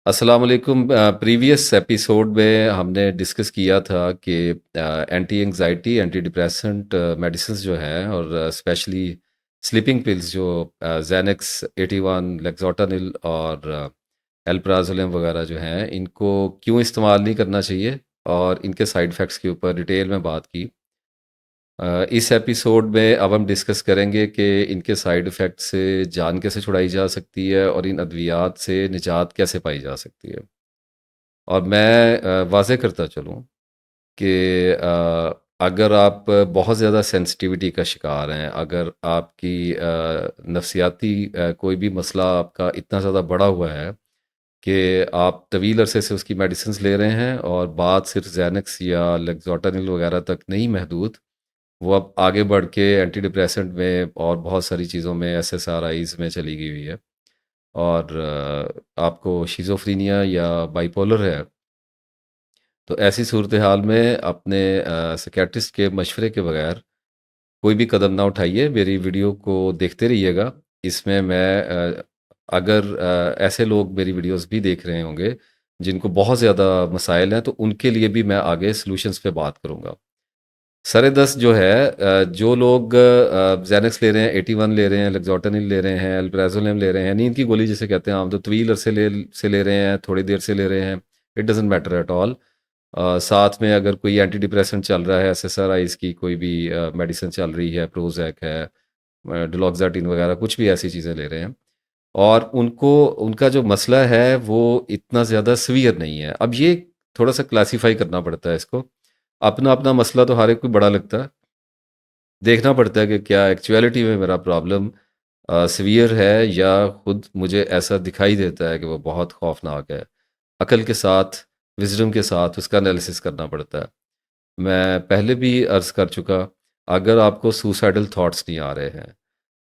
अस्सलाम वालेकुम। Previous episode में हमने डिस्कस किया था कि anti anxiety anti depressant medicines जो हैं और स्पेशली स्लीपिंग पिल्स जो जैनेक्स 81 लेक्सोटानिल और एल्प्राजोलम वगैरह जो हैं इनको क्यों इस्तेमाल नहीं करना चाहिए और इनके साइड इफ़ेक्ट्स के ऊपर डिटेल में बात की। इस एपिसोड में अब हम डिस्कस करेंगे कि इनके साइड इफ़ेक्ट से जान कैसे छुड़ाई जा सकती है और इन अद्वियात से निजात कैसे पाई जा सकती है। और मैं वाज़े करता चलूँ कि अगर आप बहुत ज़्यादा सेंसिटिविटी का शिकार हैं, अगर आपकी नफ़सियाती कोई भी मसला आपका इतना ज़्यादा बढ़ा हुआ है कि आप तवील अरसे से उसकी मेडिसिन्स ले रहे हैं और बात सिर्फ ज़ैनेक्स या लेक्सोटानिल वगैरह तक नहीं महदूद, वो अब आगे बढ़ के एंटी डिप्रेसेंट में और बहुत सारी चीज़ों में एसएसआरआईज़ में चली गई हुई है और आपको शिज़ोफ्रेनिया या बाइपोलर है। तो ऐसी सूरत हाल में अपने साइकियाट्रिस्ट के मशवरे के बगैर कोई भी कदम ना उठाइए। मेरी वीडियो को देखते रहिएगा। इसमें मैं अगर ऐसे लोग मेरी वीडियोस भी देख रहे होंगे जिनको बहुत ज़्यादा मसाइल हैं तो उनके लिए भी मैं आगे सॉल्यूशंस पे बात करूँगा। सरे दस्त जो है जो लोग ज़ैनेक्स ले रहे हैं, 81 ले रहे हैं, लेक्सोटनिल ले रहे हैं, अल्प्राज़ोलम ले रहे हैं, नींद की गोली जिसे कहते हैं आम, तो तवील अरसे ले रहे हैं, थोड़ी देर से ले रहे हैं, it doesn't matter at all. साथ में अगर कोई एंटी डिप्रेसेंट चल रहा है, एसएसआरआईज़ की कोई भी मेडिसिन चल रही है, प्रोज़ैक है, डुलोक्साटिन वगैरह कुछ भी ऐसी चीज़ें ले रहे हैं और उनको उनका जो मसला है वो इतना ज़्यादा सीवियर नहीं है। अब ये थोड़ा-सा क्लासिफ़ाई करना पड़ता है इसको। अपना-अपना मसला तो हर एक को बड़ा लगता है। देखना पड़ता है कि क्या एक्चुअलिटी में मेरा प्रॉब्लम सीवियर है या खुद मुझे ऐसा दिखाई देता है कि वो बहुत खौफ़नाक है। अक़ल के साथ, विज़डम के साथ उसका एनालिसिस करना पड़ता है। मैं पहले भी अर्ज़ कर चुका, अगर आपको सुसाइडल थॉट्स नहीं आ रहे हैं,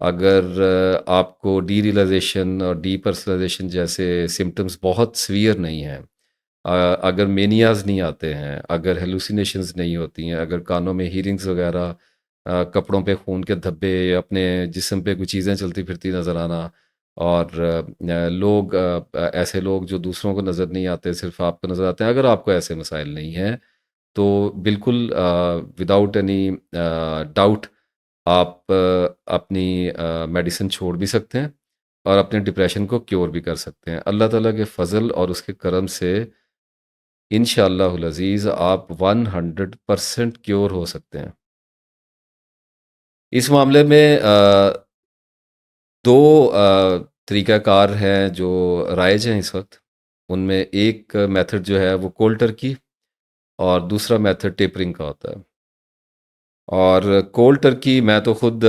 अगर आपको डीरियलाइज़ेशन और डीपर्सनलाइज़ेशन जैसे सिम्पटम्स बहुत सीवियर नहीं हैं, अगर मेनियाज़ नहीं आते हैं, अगर हेलुसिनेशंस नहीं होती हैं, अगर कानों में हीरिंग्स वगैरह, कपड़ों पे खून के धब्बे, अपने जिस्म पे कुछ चीज़ें चलती फिरती नज़र आना और ऐसे लोग जो दूसरों को नज़र नहीं आते, सिर्फ़ आपको नज़र आते हैं, अगर आपको ऐसे मसाइल नहीं हैं तो बिल्कुल विदाउट एनी डाउट आप अपनी मेडिसिन छोड़ भी सकते हैं और अपने डिप्रेशन को क्योर भी कर सकते हैं। अल्लाह ताला के फ़ज़ल और उसके करम से इंशाअल्लाहुल अज़ीज़ आप 100% क्योर हो सकते हैं। इस मामले में 2 तरीक़ाकार हैं जो राइज हैं इस वक़्त। उनमें एक मेथड जो है वो कोल्ड टर्की और दूसरा मेथड टेपरिंग का होता है। और कोल्ड टर्की मैं तो खुद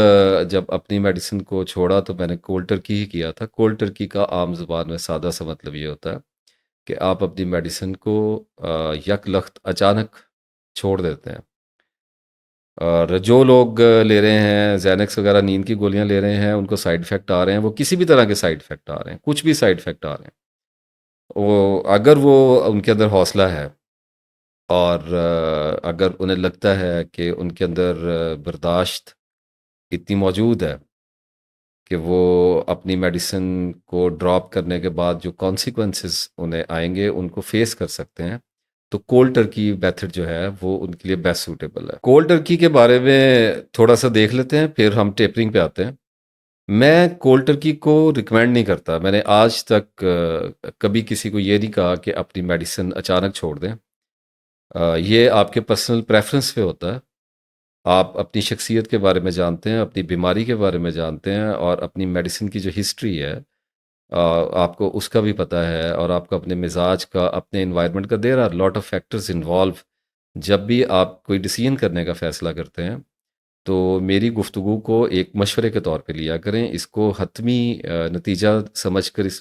जब अपनी मेडिसिन को छोड़ा तो मैंने कोल्ड टर्की ही किया था। कोल्ड टर्की का आम ज़ुबान में सादा सा मतलब ये होता है कि आप अपनी मेडिसिन को यकलख्त अचानक छोड़ देते हैं। और जो लोग ले रहे हैं ज़ैनेक्स वगैरह नींद की गोलियाँ ले रहे हैं, उनको साइड इफ़ेक्ट आ रहे हैं, वो किसी भी तरह के साइड इफ़ेक्ट आ रहे हैं, कुछ भी साइड इफ़ेक्ट आ रहे हैं। अगर वो उनके अंदर हौसला है और अगर उन्हें लगता है कि उनके अंदर बर्दाश्त इतनी मौजूद है कि वो अपनी मेडिसिन को ड्रॉप करने के बाद जो कॉन्सिक्वेंसेस उन्हें आएँगे, उनको फ़ेस कर सकते हैं, तो कोल्ड टर्की मेथड जो है, वो उनके लिए बेस्ट सूटेबल है। कोल्ड टर्की के बारे में थोड़ा-सा देख लेते हैं, फिर हम टेपरिंग पे आते हैं। मैं कोल्ड टर्की को रिकमेंड नहीं करता। मैंने आज तक कभी किसी को ये नहीं कहा कि अपनी मेडिसिन अचानक छोड़ दें। ये आपके पर्सनल प्रेफ़रेंस पे होता है। आप अपनी शख्सियत के बारे में जानते हैं, अपनी बीमारी के बारे में जानते हैं और अपनी मेडिसिन की जो हिस्ट्री है आपको उसका भी पता है और आपको अपने मिज़ाज का, अपने एनवायरनमेंट का there are lot of factors involve जब भी आप कोई डिसीजन करने का फ़ैसला करते हैं, तो मेरी गुफ्तगू को एक मशवरे के तौर पे लिया करें। इसको हतमी नतीजा समझकर इस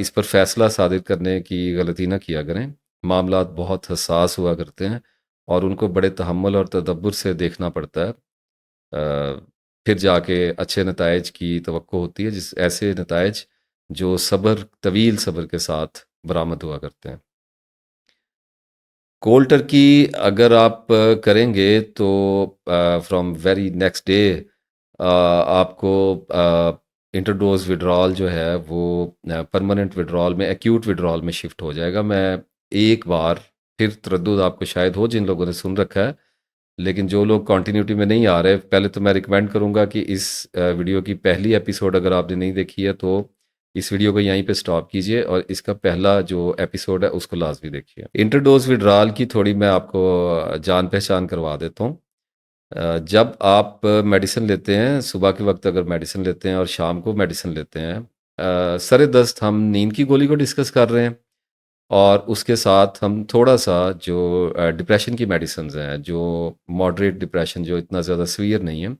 पर फ़ैसला सादिर करने की गलती ना किया करें। मामलात बहुत हसास हुआ करते हैं और उनको बड़े तहम्मुल और तदब्बुर से देखना पड़ता है। फिर जाके अच्छे नताइज की तवक्को होती है, जिस ऐसे नताइज जो तवील सब्र के साथ बरामद हुआ करते हैं। कोल्ड टर्की अगर आप करेंगे तो फ्रॉम वेरी नेक्स्ट डे आपको इंटरडोज विड्रॉल जो है वो परमानेंट विड्रॉल में, एक्यूट विड्रॉल में शिफ्ट हो जाएगा। मैं एक बार फिर तरद्दुद आपको शायद हो जिन लोगों ने सुन रखा है, लेकिन जो लोग कंटिन्यूटी में नहीं आ रहे, पहले तो मैं रिकमेंड करूंगा कि इस वीडियो की पहली एपिसोड अगर आपने नहीं देखी है तो इस वीडियो को यहीं पे स्टॉप कीजिए और इसका पहला जो एपिसोड है उसको लाजमी देखिए। इंटरडोज विड्रॉल की थोड़ी मैं आपको जान पहचान करवा देता हूँ। जब आप मेडिसिन लेते हैं, सुबह के वक्त अगर मेडिसिन लेते हैं और शाम को मेडिसिन लेते हैं, सर दस्त हम नींद की गोली को डिस्कस कर रहे हैं, और उसके साथ हम थोड़ा सा जो डिप्रेशन की मेडिसिन हैं, जो मॉडरेट डिप्रेशन, जो इतना ज़्यादा सीवियर नहीं है,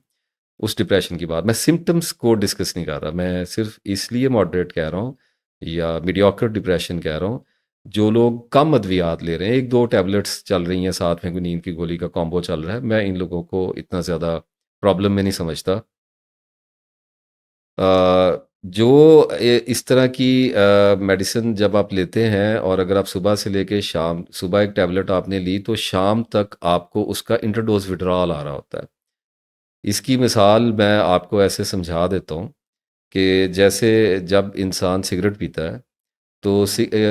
उस डिप्रेशन की बात, मैं सिम्टम्स को डिस्कस नहीं कर रहा, मैं सिर्फ इसलिए मॉडरेट कह रहा हूँ या मीडियोकर डिप्रेशन कह रहा हूँ। जो लोग कम अद्वियात ले रहे हैं, एक दो टैबलेट्स चल रही हैं, साथ में कोई नींद की गोली का कॉम्बो चल रहा है, मैं इन लोगों को इतना ज़्यादा प्रॉब्लम में नहीं समझता। जो इस तरह की मेडिसिन जब आप लेते हैं और अगर आप सुबह से लेके शाम, सुबह एक टैबलेट आपने ली तो शाम तक आपको उसका इंटरडोज विड्रॉल आ रहा होता है। इसकी मिसाल मैं आपको ऐसे समझा देता हूँ कि जैसे जब इंसान सिगरेट पीता है तो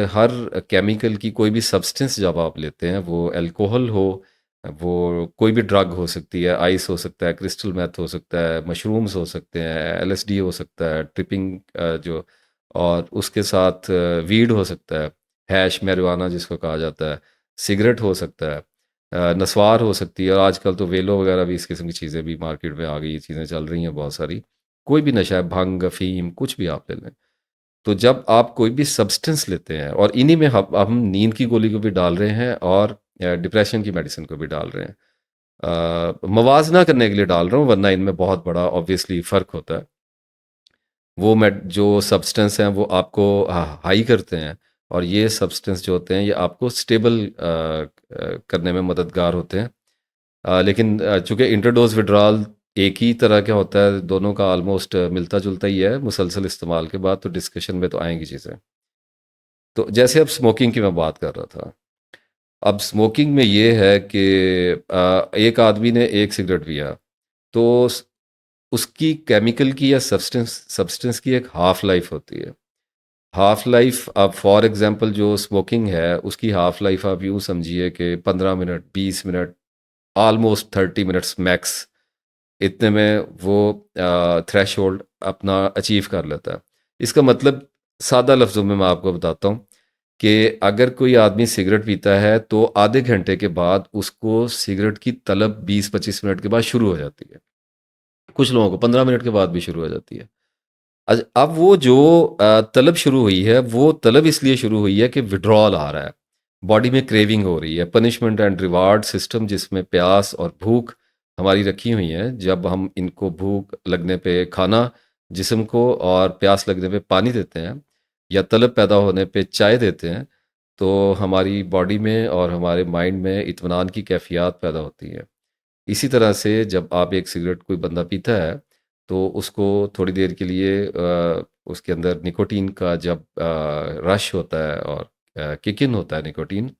हर केमिकल की कोई भी सब्सटेंस जब आप लेते हैं, वो अल्कोहल हो, वो कोई भी ड्रग हो सकती है, आइस हो सकता है, क्रिस्टल मेथ हो सकता है, मशरूम्स हो सकते हैं, एलएसडी हो सकता है, ट्रिपिंग जो, और उसके साथ वीड हो सकता है, हैश marijuana जिसको कहा जाता है, सिगरेट हो सकता है, नस्वार हो सकती है, और आजकल तो वेलो वगैरह भी इस किस्म की चीज़ें भी मार्केट में आ गई, ये चीज़ें चल रही हैं बहुत सारी। कोई भी नशा है, भंग, अफीम, कुछ भी आप ले लें। तो जब आप कोई भी सब्सटेंस लेते हैं, और इन्हीं में हम नींद की गोली को भी डाल रहे हैं और डिप्रेशन की मेडिसिन को भी डाल रहे हैं, मवाजना करने के लिए डाल रहा हूँ, वरना इनमें बहुत बड़ा ऑब्वियसली फ़र्क होता है। वो जो सब्सटेंस हैं वो आपको हाई करते हैं, और ये सब्सटेंस जो होते हैं ये आपको स्टेबल करने में मददगार होते हैं। लेकिन चूंकि इंटरडोज विड्रॉल एक ही तरह का होता है, दोनों का ऑलमोस्ट मिलता जुलता ही है, मुसलसल इस्तेमाल के बाद तो डिस्कशन में तो आएंगी चीज़ें। तो जैसे अब स्मोकिंग की मैं बात कर रहा था, अब स्मोकिंग में ये है कि एक आदमी ने एक सिगरेट पिया तो उसकी केमिकल की या सब्सटेंस सब्सटेंस की एक हाफ लाइफ होती है। हाफ लाइफ, अब फॉर एग्जांपल जो स्मोकिंग है उसकी हाफ लाइफ आप यूँ समझिए कि 15 minute, 20 minute, almost 30 minutes max, इतने में वो थ्रेश होल्ड अपना अचीव कर लेता है। इसका मतलब सादा लफ्ज़ों में मैं आपको बताता हूँ कि अगर कोई आदमी सिगरेट पीता है तो आधे घंटे के बाद उसको सिगरेट की तलब 20-25 मिनट के बाद शुरू हो जाती है। कुछ लोगों को 15 मिनट के बाद भी शुरू हो जाती है। अब वो जो तलब शुरू हुई है, वो तलब इसलिए शुरू हुई है कि विड्रॉल आ रहा है, बॉडी में क्रेविंग हो रही है, पनिशमेंट एंड रिवार्ड सिस्टम जिसमें प्यास और भूख हमारी रखी हुई है, जब हम इनको भूख लगने पे खाना जिस्म को और प्यास लगने पे पानी देते हैं, या तलब पैदा होने पे चाय देते हैं, तो हमारी बॉडी में और हमारे माइंड में इत्मीनान की कैफियत पैदा होती है। इसी तरह से जब आप एक सिगरेट कोई बंदा पीता है तो उसको थोड़ी देर के लिए उसके अंदर निकोटीन का जब रश होता है और किक इन होता है निकोटीन,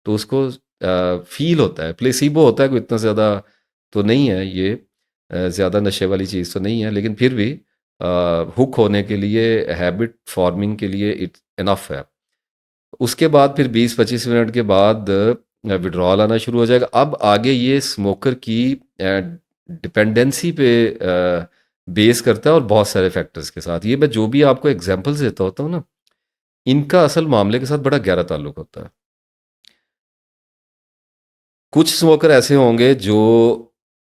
तो उसको फील होता है, प्लेसिबो होता है, कोई इतना ज़्यादा तो नहीं है ये, ज़्यादा नशे वाली चीज़ तो नहीं है, लेकिन फिर भी हुक होने के लिए, हैबिट फॉर्मिंग के लिए इट इनफ है। उसके बाद फिर 20-25 मिनट के बाद विड्रॉल आना शुरू हो जाएगा। अब आगे ये स्मोकर की डिपेंडेंसी पे बेस करता है, और बहुत सारे फैक्टर्स के साथ। ये मैं जो भी आपको एग्जांपल्स देता होता हूँ ना, इनका असल मामले के साथ बड़ा गहरा ताल्लुक होता है। कुछ स्मोकर ऐसे होंगे जो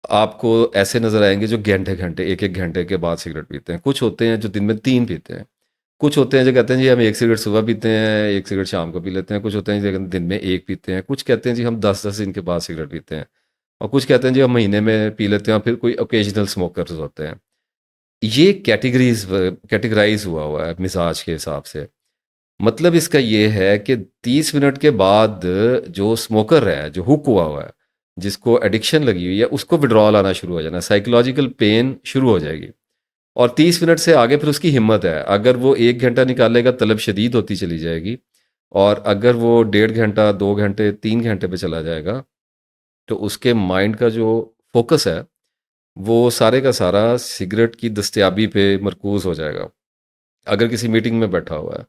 आपको ऐसे नज़र आएंगे जो घंटे घंटे, एक एक घंटे के बाद सिगरेट पीते हैं। कुछ होते हैं जो दिन में 3 पीते हैं। कुछ होते हैं जो कहते हैं जी हम एक सिगरेट सुबह पीते हैं, एक सिगरेट शाम को पी लेते हैं। कुछ होते हैं जो दिन में एक पीते हैं। कुछ कहते हैं जी हम 10-10 दिन के बाद सिगरेट पीते हैं, और कुछ कहते हैं जी हम महीने में पी लेते हैं, और फिर कोई ओकेजनल स्मोकर्स होते हैं। ये कैटेगराइज हुआ है मिजाज के हिसाब से। मतलब इसका ये है कि 30 मिनट के बाद जो स्मोकर है, जो हुक हुआ है, जिसको एडिक्शन लगी हुई है, उसको विड्रॉल आना शुरू हो जाना, साइकोलॉजिकल पेन शुरू हो जाएगी। और 30 मिनट से आगे फिर उसकी हिम्मत है, अगर वो 1 घंटा निकालेगा तलब शदीद होती चली जाएगी, और अगर वो 1.5 घंटा, 2 घंटे, 3 घंटे पे चला जाएगा तो उसके माइंड का जो फोकस है वो सारे का सारा सिगरेट की दस्तयाबी पे मरकूज हो जाएगा। अगर किसी मीटिंग में बैठा हुआ है,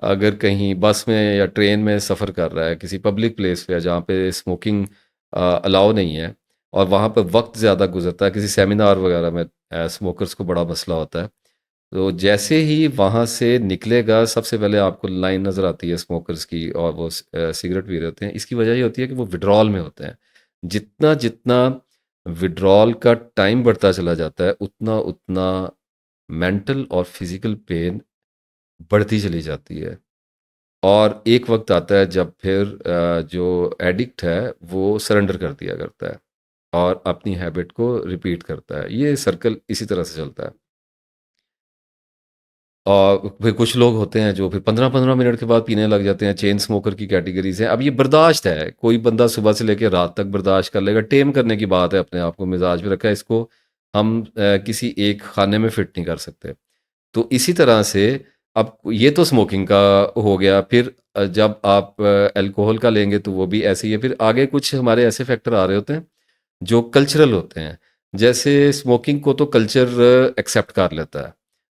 अगर कहीं बस में या ट्रेन में सफ़र कर रहा है, किसी पब्लिक प्लेस पे है जहाँ पे स्मोकिंग अलाउ नहीं है, और वहाँ पे वक्त ज़्यादा गुजरता है, किसी सेमिनार वगैरह में स्मोकर्स को बड़ा मसला होता है, तो जैसे ही वहाँ से निकलेगा सबसे पहले आपको लाइन नज़र आती है स्मोकर्स की, और वो सिगरेट पी रहे होते हैं। इसकी वजह ये होती है कि वो विड्रॉल में होते हैं। जितना जितना विड्रॉल का टाइम बढ़ता चला जाता है, उतना उतना मेंटल और फिजिकल पेन बढ़ती चली जाती है। और एक वक्त आता है जब फिर जो एडिक्ट है वो सरेंडर कर दिया करता है और अपनी हैबिट को रिपीट करता है। ये सर्कल इसी तरह से चलता है। और फिर कुछ लोग होते हैं जो फिर 15-15 मिनट के बाद पीने लग जाते हैं। चेन स्मोकर की कैटेगरीज हैं। अब ये बर्दाश्त है, कोई बंदा सुबह से लेकर रात तक बर्दाश्त कर लेगा। टेम करने की बात है, अपने आप को मिजाज में रखा है। इसको हम किसी एक खाने में फिट नहीं कर सकते। तो इसी तरह से अब ये तो स्मोकिंग का हो गया। फिर जब आप अल्कोहल का लेंगे तो वो भी ऐसे ही है। फिर आगे कुछ हमारे ऐसे फैक्टर आ रहे होते हैं जो कल्चरल होते हैं। जैसे स्मोकिंग को तो कल्चर एक्सेप्ट कर लेता है,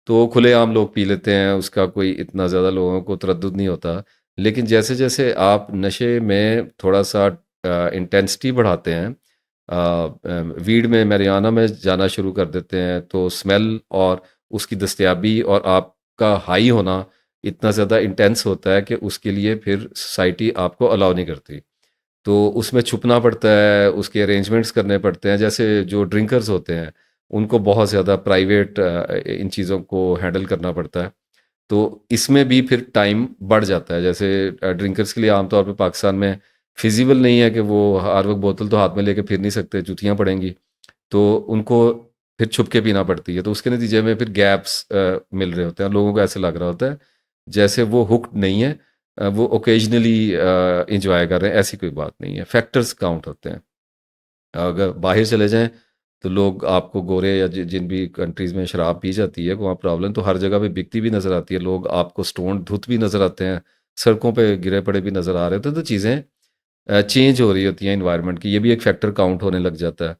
तो खुलेआम लोग पी लेते हैं, उसका कोई इतना ज़्यादा लोगों को तरद्दुद नहीं होता। लेकिन जैसे जैसे आप नशे में थोड़ा सा इंटेंसिटी बढ़ाते हैं, वीड में marijuana में जाना शुरू कर देते हैं, तो स्मेल और उसकी दस्तयाबी और आपका हाई होना इतना ज़्यादा इंटेंस होता है कि उसके लिए फिर सोसाइटी आपको अलाउ नहीं करती। तो उसमें छुपना पड़ता है, उसके अरेंजमेंट्स करने पड़ते हैं। जैसे जो ड्रिंकर्स होते हैं, उनको बहुत ज़्यादा प्राइवेट इन चीज़ों को हैंडल करना पड़ता है। तो इसमें भी फिर टाइम बढ़ जाता है। जैसे ड्रिंकर्स के लिए आमतौर पे पाकिस्तान में फिजिबल नहीं है कि वो हर वक्त बोतल तो हाथ में लेके फिर नहीं सकते, जूतियाँ पड़ेंगी। तो उनको फिर छुप के पीना पड़ती है। तो उसके नतीजे में फिर गैप्स मिल रहे होते हैं। लोगों को ऐसे लग रहा होता है जैसे वो हुक्ड नहीं है, वो ओकेजनली इंजॉय कर रहे हैं। ऐसी कोई बात नहीं है, फैक्टर्स काउंट होते हैं। अगर बाहर चले जाएं तो लोग आपको गोरे या जिन भी कंट्रीज़ में शराब पी जाती है वहाँ प्रॉब्लम तो हर जगह पे बिकती भी नज़र आती है। लोग आपको स्टोन धुत भी नज़र आते हैं, सड़कों पे गिरे पड़े भी नज़र आ रहे होते हैं। तो चीज़ें चेंज हो रही होती हैं इन्वायरमेंट की। ये भी एक फैक्टर काउंट होने लग जाता है।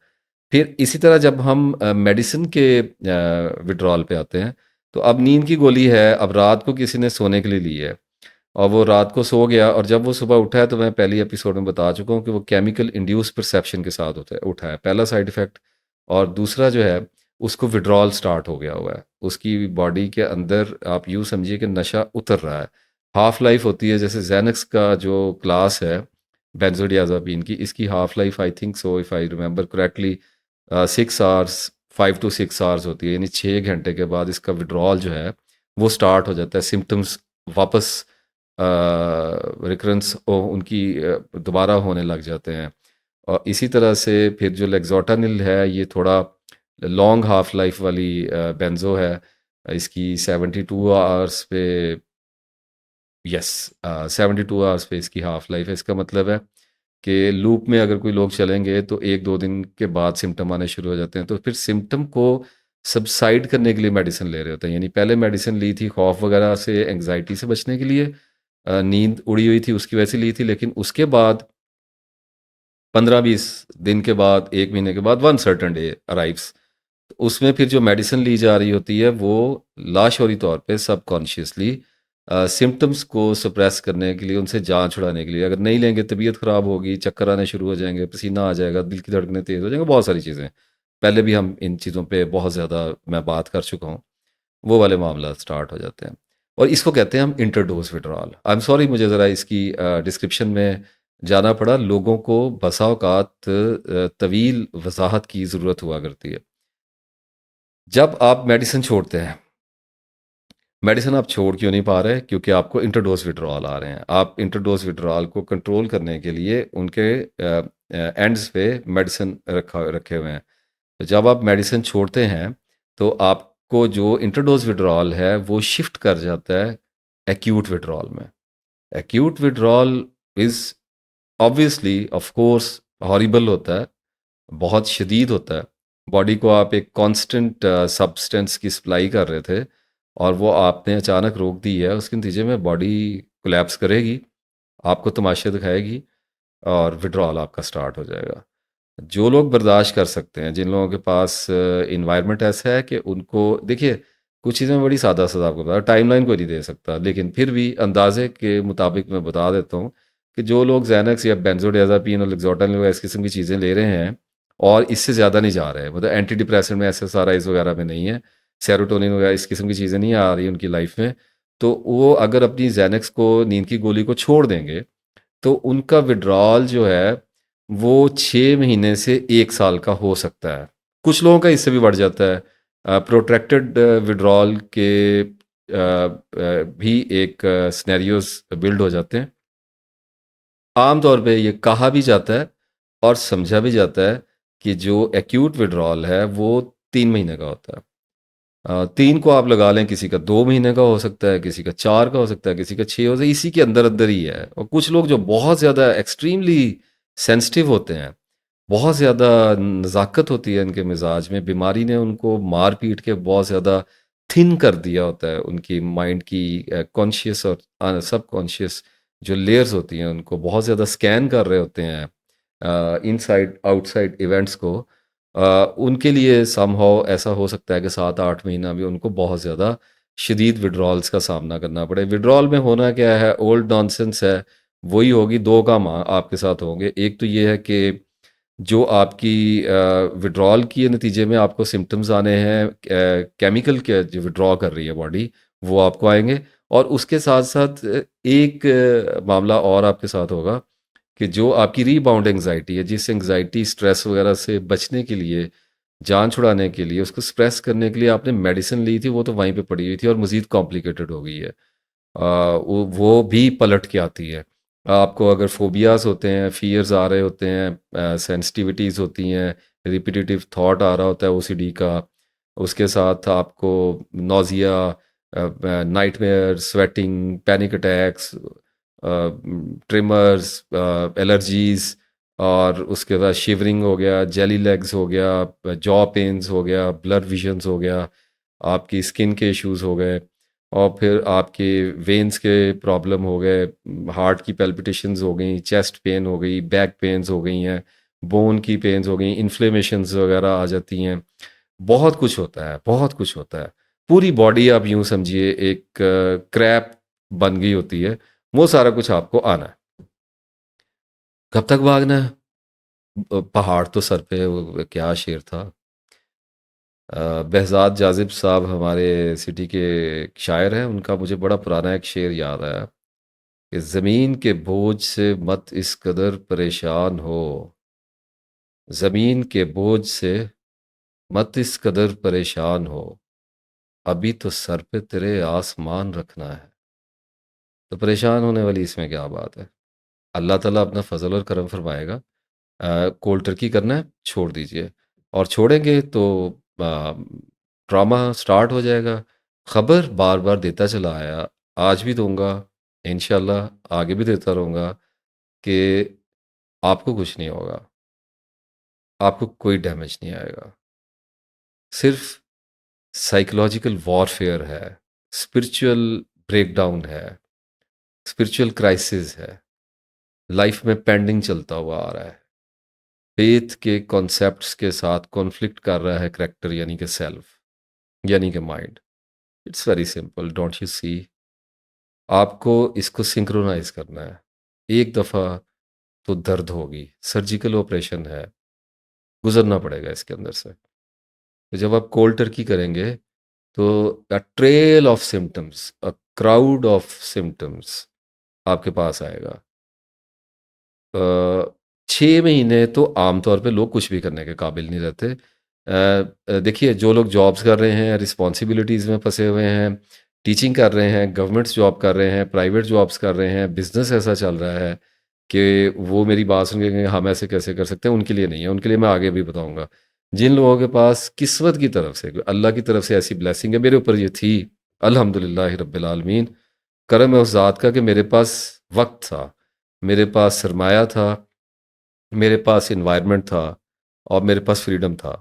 फिर इसी तरह जब हम मेडिसिन के विड्रॉल पे आते हैं, तो अब नींद की गोली है, अब रात को किसी ने सोने के लिए ली है और वो रात को सो गया, और जब वो सुबह उठा है, तो मैं पहली एपिसोड में बता चुका हूँ कि वो केमिकल इंड्यूस परसेप्शन के साथ उठा है, पहला साइड इफ़ेक्ट। और दूसरा जो है, उसको विड्रॉल स्टार्ट हो गया हुआ है। उसकी बॉडी के अंदर आप यूँ समझिए कि नशा उतर रहा है। हाफ लाइफ होती है, जैसे जैनक्स का जो क्लास है बेंजोडियाज़ापीन की, इसकी half life I think so, if I remember correctly, 6 hours, 5 to 6 hours होती है। यानी 6 घंटे के बाद इसका विड्रॉल जो है वो स्टार्ट हो जाता है। सिम्टम्स वापस रिकरेंस उनकी दोबारा होने लग जाते हैं। और इसी तरह से फिर जो लेक्सोटानिल है, ये थोड़ा लॉन्ग हाफ लाइफ वाली बेंजो है। इसकी 72 आवर्स पे, यस, 72 आवर्स पे इसकी हाफ लाइफ है। इसका मतलब है कि लूप में अगर कोई लोग चलेंगे तो 1-2 दिन के बाद सिम्टम आने शुरू हो जाते हैं। तो फिर सिम्टम को सबसाइड करने के लिए मेडिसिन ले रहे होते हैं। यानी पहले मेडिसिन ली थी खौफ वगैरह से, एंग्जाइटी से बचने के लिए, नींद उड़ी हुई थी उसकी वजह से ली थी। लेकिन उसके बाद 15-20 दिन के बाद, 1 महीने के बाद, वन सर्टन डे अराइव्स, उसमें फिर जो मेडिसिन ली जा रही होती है वो लाशौरी तौर पे सबकॉन्शियसली सिम्टम्स को सप्रेस करने के लिए, उनसे जान छुड़ाने के लिए। अगर नहीं लेंगे तबीयत ख़राब होगी, चक्कर आने शुरू हो जाएंगे, पसीना आ जाएगा, दिल की धड़कनें तेज़ हो जाएंगी, बहुत सारी चीज़ें। पहले भी हम इन चीज़ों पे बहुत ज़्यादा मैं बात कर चुका हूँ। वो वाले मामला स्टार्ट हो जाते हैं, और इसको कहते हैं हम इंटरडोज विड्रॉल। आई एम सॉरी, मुझे ज़रा इसकी डिस्क्रिप्शन में जाना पड़ा। लोगों को बसा औकात तवील वजाहत की ज़रूरत हुआ करती है। जब आप मेडिसिन छोड़ते हैं, मेडिसिन आप छोड़ क्यों नहीं पा रहे? क्योंकि आपको इंटरडोज विड्रॉल आ रहे हैं। आप इंटरडोज विड्रॉल को कंट्रोल करने के लिए उनके एंड्स पे मेडिसिन रखे हुए हैं। तो जब आप मेडिसिन छोड़ते हैं, तो आपको जो इंटरडोज विड्रॉल है वो शिफ्ट कर जाता है एक्यूट विड्रॉल में। Acute withdrawal is obviously of course horrible होता है, बहुत शदीद होता है। बॉडी को आप एक कांस्टेंट सब्सटेंस की सप्लाई कर रहे थे, और वो आपने अचानक रोक दी है। उसके नतीजे में बॉडी कोलैप्स करेगी, आपको तमाशे दिखाएगी, और विड्रॉल आपका स्टार्ट हो जाएगा। जो लोग बर्दाश्त कर सकते हैं, जिन लोगों के पास इन्वायरमेंट ऐसा है कि उनको देखिए, कुछ चीज़ें मैं बड़ी सादा-सादा आपको बता टाइमलाइन कोई नहीं दे सकता, लेकिन फिर भी अंदाज़े के मुताबिक मैं बता देता हूँ कि जो लोग ज़ैनक्स या बेंज़ोडिआज़ेपिन और लेक्सोटन वगैरह इस किस्म की चीज़ें ले रहे हैं और इससे ज़्यादा नहीं जा रहे हैं, मतलब एंटी डिप्रेसेंट में एसएसआरआईज़ वगैरह में नहीं है, सेरोटोनिन वगैरह इस किस्म की चीज़ें नहीं आ रही उनकी लाइफ में, तो वो अगर अपनी ज़ैनक्स को, नींद की गोली को छोड़ देंगे, तो उनका विड्रॉल जो है, वो 6 महीने से 1 साल का हो सकता है। कुछ लोगों का इससे भी बढ़ जाता है। प्रोट्रैक्टेड विड्रॉल के भी एक सिनेरियोज बिल्ड हो जाते हैं। आम तौर पे ये कहा भी जाता है और समझा भी जाता है कि जो एक्यूट विड्रॉल है वो 3 महीने का होता है। 3 को आप लगा लें, किसी का 2 महीने का हो सकता है, किसी का 4 का हो सकता है, किसी का 6 हो सकता है, इसी के अंदर अंदर ही है। और कुछ लोग जो बहुत ज़्यादा एक्सट्रीमली सेंसिटिव होते हैं, बहुत ज़्यादा नज़ाकत होती है इनके मिजाज में, बीमारी ने उनको मार पीट के बहुत ज़्यादा थिन कर दिया होता है, उनकी माइंड की कॉन्शियस और सब कॉन्शियस जो लेयर्स होती हैं उनको बहुत ज़्यादा स्कैन कर रहे होते हैं इनसाइड आउटसाइड इवेंट्स को। उनके लिए समहाउ ऐसा हो सकता है कि 7-8 महीना भी उनको बहुत ज़्यादा शदीद विड्रॉल्स का सामना करना पड़े। विड्रॉल में होना क्या है, ओल्ड नॉनसेंस है, वही होगी। दो काम आपके साथ होंगे। एक तो ये है कि जो आपकी विड्रॉल के नतीजे में आपको सिम्टम्स आने हैं, केमिकल के जो विड्रॉ कर रही है बॉडी, वो आपको आएंगे। और उसके साथ साथ एक मामला और आपके साथ होगा कि जो आपकी रीबाउंड एंग्जाइटी है, जिस एंग्जाइटी स्ट्रेस वगैरह से बचने के लिए, जान छुड़ाने के लिए, उसको स्प्रेस करने के लिए आपने मेडिसिन ली थी, वो तो वहीं पे पड़ी हुई थी और मज़ीद कॉम्प्लिकेटेड हो गई है। वो भी पलट के आती है। आपको अगर फोबियाज होते हैं, फियर्स आ रहे होते हैं, सेंसिटिविटीज़ होती हैं, रिपीटेटिव थॉट आ रहा होता है ओसीडी का, उसके साथ आपको nausea, nightmare, sweating, panic attacks, trimmers, allergies, और उसके बाद शिवरिंग हो गया, जेली लेग्स हो गया, जॉ पेन्स हो गया, ब्लर विजन्स हो गया, आपकी स्किन के इश्यूज हो गए, और फिर आपके वेन्स के प्रॉब्लम हो गए, हार्ट की पेल्पिटेशंस हो गई, चेस्ट पेन हो गई, बैक पेन्स हो गई हैं, बोन की पेन्स हो गई, इन्फ्लेमेशंस वगैरह आ जाती हैं। बहुत कुछ होता है, बहुत कुछ होता है। पूरी बॉडी आप यूं समझिए एक क्रैप बन गई होती है। वो सारा कुछ आपको आना है। कब तक भागना है? पहाड़ तो सर पे, वो क्या शेर था, behzad जाजिब साहब हमारे सिटी के एक शायर हैं, उनका मुझे बड़ा पुराना एक शेर याद आया कि ज़मीन के बोझ से मत इस कदर परेशान हो, ज़मीन के बोझ से मत इस कदर परेशान हो, अभी तो सर पे तेरे आसमान रखना है। तो परेशान होने वाली इसमें क्या बात है? अल्लाह ताला अपना फजल और करम फरमाएगा। कोल्ड टर्की करना है, छोड़ दीजिए, और छोड़ेंगे तो ड्रामा स्टार्ट हो जाएगा। खबर बार बार देता चला आया, आज भी दूंगा, इंशाल्लाह आगे भी देता रहूँगा कि आपको कुछ नहीं होगा, आपको कोई डैमेज नहीं आएगा। सिर्फ साइकोलॉजिकल वॉरफेयर है, स्पिरिचुअल ब्रेकडाउन है, स्पिरिचुअल क्राइसिस है, लाइफ में पेंडिंग चलता हुआ आ रहा है। फेथ के कॉन्सेप्ट्स के साथ कॉन्फ्लिक्ट कर रहा है करेक्टर, यानी कि सेल्फ, यानी कि mind. It's very simple, don't you see? आपको इसको सिंक्रोनाइज करना है। एक दफ़ा तो दर्द होगी, सर्जिकल ऑपरेशन है, गुजरना पड़ेगा इसके अंदर से। तो जब आप कोल्ड टर्की करेंगे, तो a trail of symptoms, a crowd of symptoms आपके पास आएगा। 6 महीने तो आमतौर पे लोग कुछ भी करने के काबिल नहीं रहते। देखिए, जो लोग जॉब्स कर रहे हैं, रिस्पॉन्सिबिलिटीज़ में फंसे हुए हैं, टीचिंग कर रहे हैं, गवर्नमेंट्स जॉब कर रहे हैं, प्राइवेट जॉब्स कर रहे हैं, बिजनेस ऐसा चल रहा है कि वो मेरी बात सुन के कहेंगे हम ऐसे कैसे कर सकते हैं, उनके लिए नहीं है। उनके लिए मैं आगे भी बताऊंगा। जिन लोगों के पास किस्मत की तरफ से, अल्लाह की तरफ से ऐसी ब्लेसिंग है, मेरे ऊपर ये थी, अल्हम्दुलिल्लाह रब्बिल आलमीन, करम है उस ज़ात का कि मेरे पास वक्त था, मेरे पास सरमाया था, मेरे पास इन्वायरमेंट था, और मेरे पास फ्रीडम था।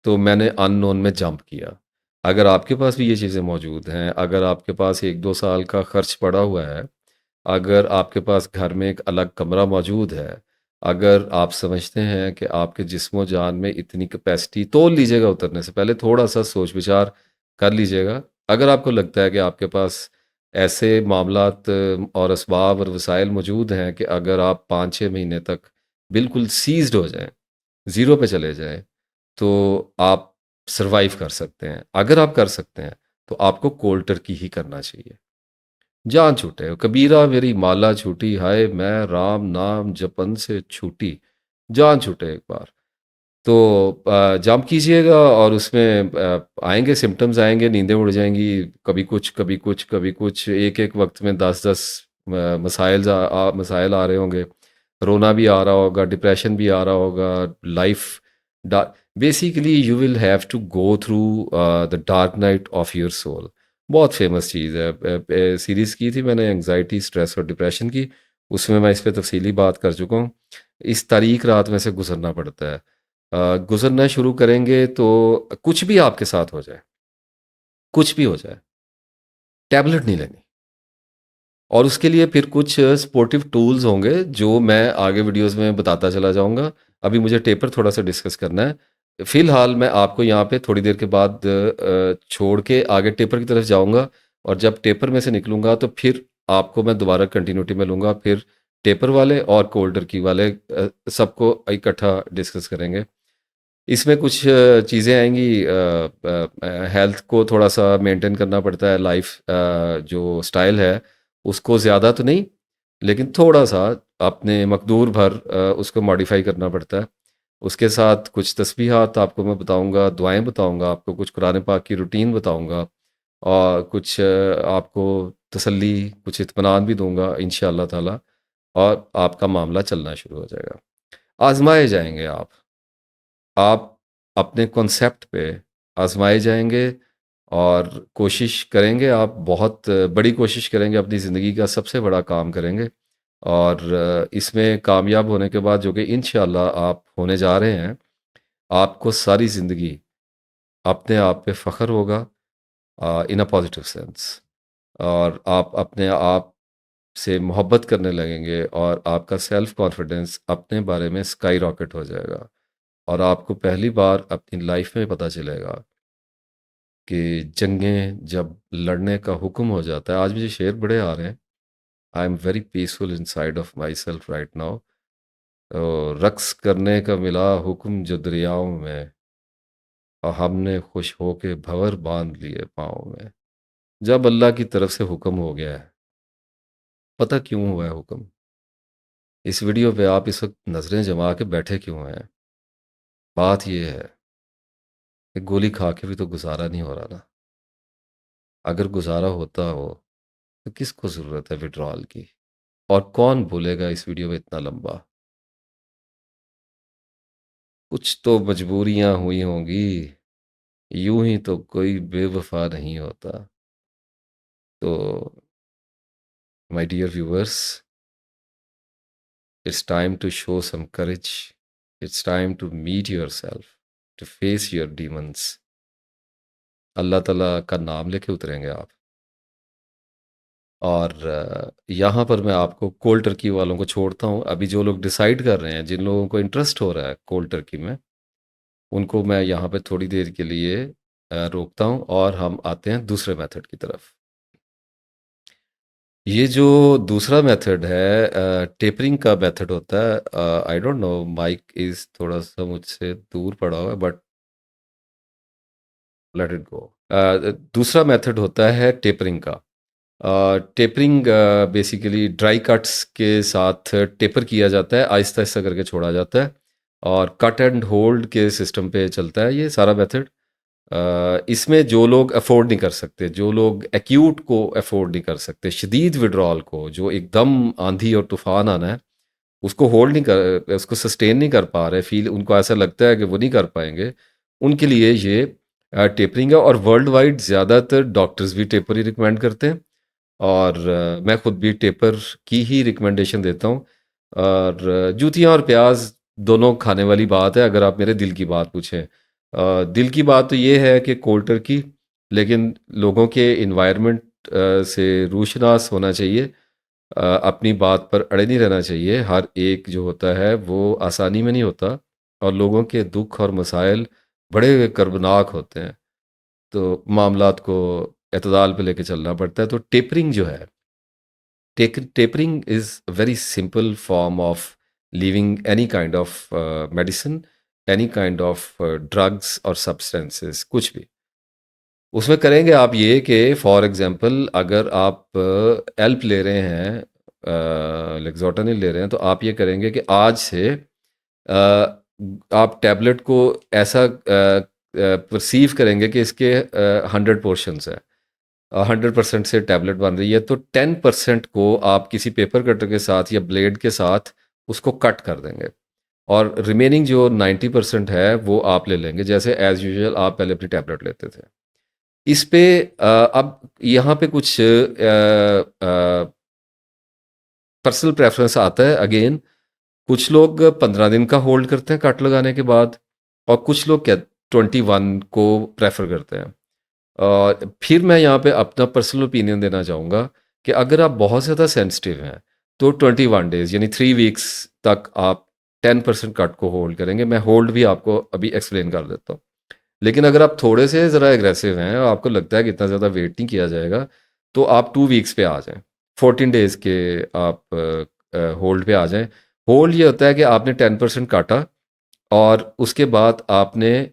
तो मैंने अननोन में जंप किया। अगर आपके पास भी ये चीज़ें मौजूद हैं, अगर आपके पास 1-2 साल का खर्च पड़ा हुआ है, अगर आपके पास घर में एक अलग कमरा मौजूद है, अगर आप समझते हैं कि आपके जिस्म जान में इतनी कैपेसिटी, तोल लीजिएगा उतरने से पहले, थोड़ा सा सोच विचार कर लीजिएगा। अगर आपको लगता है कि आपके पास ऐसे मामलात और असबाब और वसाइल मौजूद हैं कि अगर आप 5-6 महीने तक बिल्कुल सीज्ड हो जाएं, ज़ीरो पे चले जाएं, तो आप सरवाइव कर सकते हैं। अगर आप कर सकते हैं तो आपको कोल्ड टर्की ही करना चाहिए। जान छूटे कबीरा मेरी माला छूटी, हाय मैं राम नाम जपन से छूटी। जान छूटे एक बार तो जंप कीजिएगा और उसमें आएंगे सिम्टम्स, आएंगे, नींदें उड़ जाएंगी, कभी कुछ कभी कुछ कभी कुछ, एक एक वक्त में 10-10 मसाइल आ रहे होंगे। रोना भी आ रहा होगा, डिप्रेशन भी आ रहा होगा, life basically you will have to go through the dark night of your soul. बहुत फेमस चीज़ है, सीरीज़ की थी मैंने एंजाइटी स्ट्रेस और डिप्रेशन की, उसमें मैं इस पर तफसीली बात कर चुका हूँ। इस तारीख रात में से गुजरना पड़ता है। गुजरना शुरू करेंगे तो कुछ भी आपके साथ हो जाए, कुछ भी हो जाए, टैबलेट नहीं लेनी। और उसके लिए फिर कुछ सपोर्टिव टूल्स होंगे जो मैं आगे वीडियोस में बताता चला जाऊंगा। अभी मुझे टेपर थोड़ा सा डिस्कस करना है। फिलहाल मैं आपको यहाँ पे थोड़ी देर के बाद छोड़ के आगे टेपर की तरफ जाऊंगा, और जब टेपर में से निकलूंगा तो फिर आपको मैं दोबारा कंटिन्यूटी में लूंगा, फिर टेपर वाले और कोल्ड टर्की वाले सबको इकट्ठा डिस्कस करेंगे। इसमें कुछ चीज़ें आएंगी, हेल्थ को थोड़ा सा मेंटेन करना पड़ता है, लाइफ जो स्टाइल है उसको ज़्यादा तो नहीं लेकिन थोड़ा सा अपने मकदूर भर उसको मॉडिफाई करना पड़ता है। उसके साथ कुछ तस्बीहात आपको मैं बताऊंगा, दुआएं बताऊंगा आपको, कुछ कुरान पाक की रूटीन बताऊंगा, और कुछ आपको तसल्ली, कुछ इत्मीनान भी दूंगा इंशाअल्लाह ताला, और आपका मामला चलना शुरू हो जाएगा। आजमाए जाएंगे आप अपने कॉन्सेप्ट पे आजमाए जाएंगे, और कोशिश करेंगे, आप बहुत बड़ी कोशिश करेंगे, अपनी ज़िंदगी का सबसे बड़ा काम करेंगे। और इसमें कामयाब होने के बाद, जो कि इंशाअल्लाह आप होने जा रहे हैं, आपको सारी ज़िंदगी अपने आप पे फ़ख्र होगा इन अ पॉजिटिव सेंस, और आप अपने आप से मोहब्बत करने लगेंगे, और आपका सेल्फ कॉन्फिडेंस अपने बारे में स्काई रॉकेट हो जाएगा। और आपको पहली बार अपनी लाइफ में पता चलेगा कि जंगें जब लड़ने का हुक्म हो जाता है, आज मुझे शेर बड़े आ रहे हैं, I am very peaceful inside of myself right now. रक्स करने का मिला हुक्म जो दरियाओं में, और हमने खुश होके भंवर बांध लिए पाँव में। जब अल्लाह की तरफ से हुक्म हो गया है, पता क्यों हुआ है हुक्म? इस वीडियो पे आप इस वक्त नज़रें जमा के बैठे क्यों हैं? बात यह है कि गोली खा के भी तो गुजारा नहीं हो रहा ना। अगर गुजारा होता हो तो किसको ज़रूरत है विड्रॉल की? और कौन बोलेगा इस वीडियो में इतना लंबा? कुछ तो मजबूरियां हुई होंगी, यूं ही तो कोई बेवफा नहीं होता। तो my dear viewers, it's time to show some courage, it's time to meet yourself, to face your demons. अल्लाह ताला का नाम लेके उतरेंगे आप। और यहाँ पर मैं आपको कोल्ड टर्की वालों को छोड़ता हूँ। अभी जो लोग डिसाइड कर रहे हैं, जिन लोगों को इंटरेस्ट हो रहा है कोल्ड टर्की में, उनको मैं यहाँ पे थोड़ी देर के लिए रोकता हूँ, और हम आते हैं दूसरे मेथड की तरफ। ये जो दूसरा मेथड है, टेपरिंग का मेथड होता है। I don't know, mike is थोड़ा सा मुझसे दूर पड़ा हुआ है, बट लेट इट गो। दूसरा मेथड होता है टेपरिंग का। टेपरिंग बेसिकली ड्राई कट्स के साथ टेपर किया जाता है, आहिस्ता आहिस्ता करके छोड़ा जाता है, और कट एंड होल्ड के सिस्टम पे चलता है ये सारा मेथड। इसमें जो लोग अफोर्ड नहीं कर सकते, जो लोग एक्यूट को अफोर्ड नहीं कर सकते, शदीद विड्रॉल को, जो एकदम आंधी और तूफान आना है, उसको होल्ड नहीं कर, उसको सस्टेन नहीं कर पा रहे, फील उनको ऐसा लगता है कि वो नहीं कर पाएंगे, उनके लिए ये टेपरिंग है। और वर्ल्ड वाइड ज़्यादातर डॉक्टर्स भी टेपर ही रिकमेंड करते हैं, और मैं खुद भी टेपर की ही रिकमेंडेशन देता हूँ। और जूतियाँ और प्याज दोनों खाने वाली बात है, अगर आप मेरे दिल की बात पूछें। दिल की बात तो ये है कि कोल्ड टर्की, लेकिन लोगों के इन्वायरमेंट से रूशनास होना चाहिए, अपनी बात पर अड़े नहीं रहना चाहिए। हर एक जो होता है वो आसानी में नहीं होता, और लोगों के दुख और मसाइल बड़े कर्बनाक होते हैं। तो मामलात को एतदाल पे लेके चलना पड़ता है। तो टेपरिंग जो है, tapering is a very simple form of leaving any kind of medicine, any kind of drugs और सब्सटेंसेस, कुछ भी। उसमें करेंगे आप ये कि फॉर एग्जांपल अगर आप एल्प ले रहे हैं, लेक्सोटनिल ले रहे हैं, तो आप ये करेंगे कि आज से आप टैबलेट को ऐसा परसीव करेंगे कि इसके 100 पोर्शंस हैं, 100% से टैबलेट बन रही है, तो 10% को आप किसी पेपर कटर के साथ या ब्लेड के साथ उसको कट कर देंगे, और रिमेनिंग जो 90% है वो आप ले लेंगे, जैसे एज यूजुअल आप पहले अपनी टैबलेट लेते थे। इस पे अब यहाँ पे कुछ पर्सनल प्रेफरेंस आता है अगेन। कुछ लोग 15 दिन का होल्ड करते हैं कट लगाने के बाद, और कुछ लोग क्या 21 को प्रेफर करते हैं। और फिर मैं यहाँ पे अपना पर्सनल ओपिनियन देना चाहूँगा कि अगर आप बहुत ज़्यादा सेंसिटिव हैं तो 21 डेज़ यानी 3 वीक्स तक आप 10% कट को होल्ड करेंगे। मैं होल्ड भी आपको अभी एक्सप्लेन कर देता हूँ। लेकिन अगर आप थोड़े से ज़रा एग्रेसिव हैं और आपको लगता है कि इतना ज़्यादा वेट नहीं किया जाएगा, तो आप 2 वीक्स पे आ जाएं, 14 डेज़ के आप होल्ड पे आ जाएं। होल्ड ये होता है कि आपने 10% काटा, और उसके बाद आपने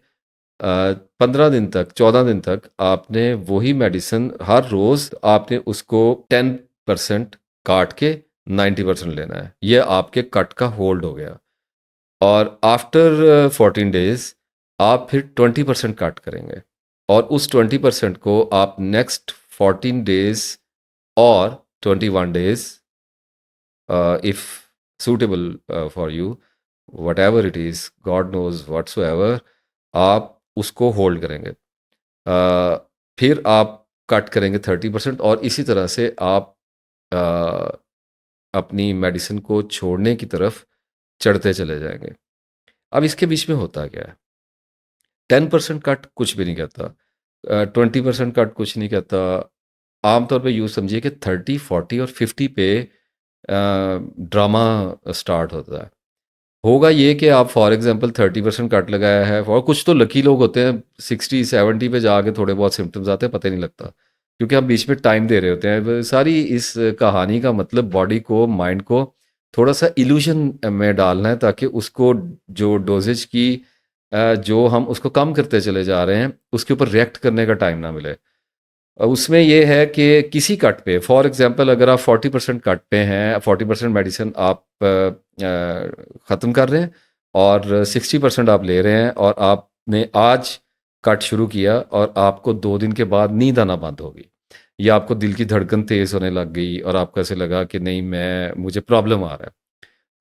15 दिन तक, 14 दिन तक आपने वही मेडिसिन हर रोज़ आपने उसको 10% काट के 90% लेना है। ये आपके कट का होल्ड हो गया। और आफ्टर 14 डेज आप फिर 20% कट करेंगे, और उस 20% को आप नेक्स्ट 14 डेज और 21 days, if suitable for you, whatever it is, God knows whatsoever, आप उसको होल्ड करेंगे। फिर आप कट करेंगे 30%, और इसी तरह से आप uh, अपनी मेडिसिन को छोड़ने की तरफ चढ़ते चले जाएंगे। अब इसके बीच में होता क्या है? 10% कट कुछ भी नहीं कहता, 20% कट कुछ नहीं कहता। आमतौर पे यूँ समझिए कि 30, 40 और 50 पे ड्रामा स्टार्ट होता है। होगा ये कि आप फॉर एग्जांपल 30% कट लगाया है, और कुछ तो लकी लोग होते हैं 60, 70 पे जाके थोड़े बहुत सिम्टम्स आते हैं, पता ही नहीं लगता, क्योंकि हम बीच में टाइम दे रहे होते हैं। सारी इस कहानी का मतलब बॉडी को, माइंड को थोड़ा सा इल्यूजन में डालना है, ताकि उसको जो डोजेज की जो हम उसको कम करते चले जा रहे हैं उसके ऊपर रिएक्ट करने का टाइम ना मिले। उसमें ये है कि किसी कट पे फॉर एग्जांपल अगर आप 40% कट पे हैं, 40% मेडिसिन आप ख़त्म कर रहे हैं, और 60% आप ले रहे हैं, और आपने आज कट शुरू किया और आपको 2 दिन के बाद नींद आना बंद हो गई, या आपको दिल की धड़कन तेज़ होने लग गई, और आपको ऐसे लगा कि नहीं, मुझे प्रॉब्लम आ रहा है,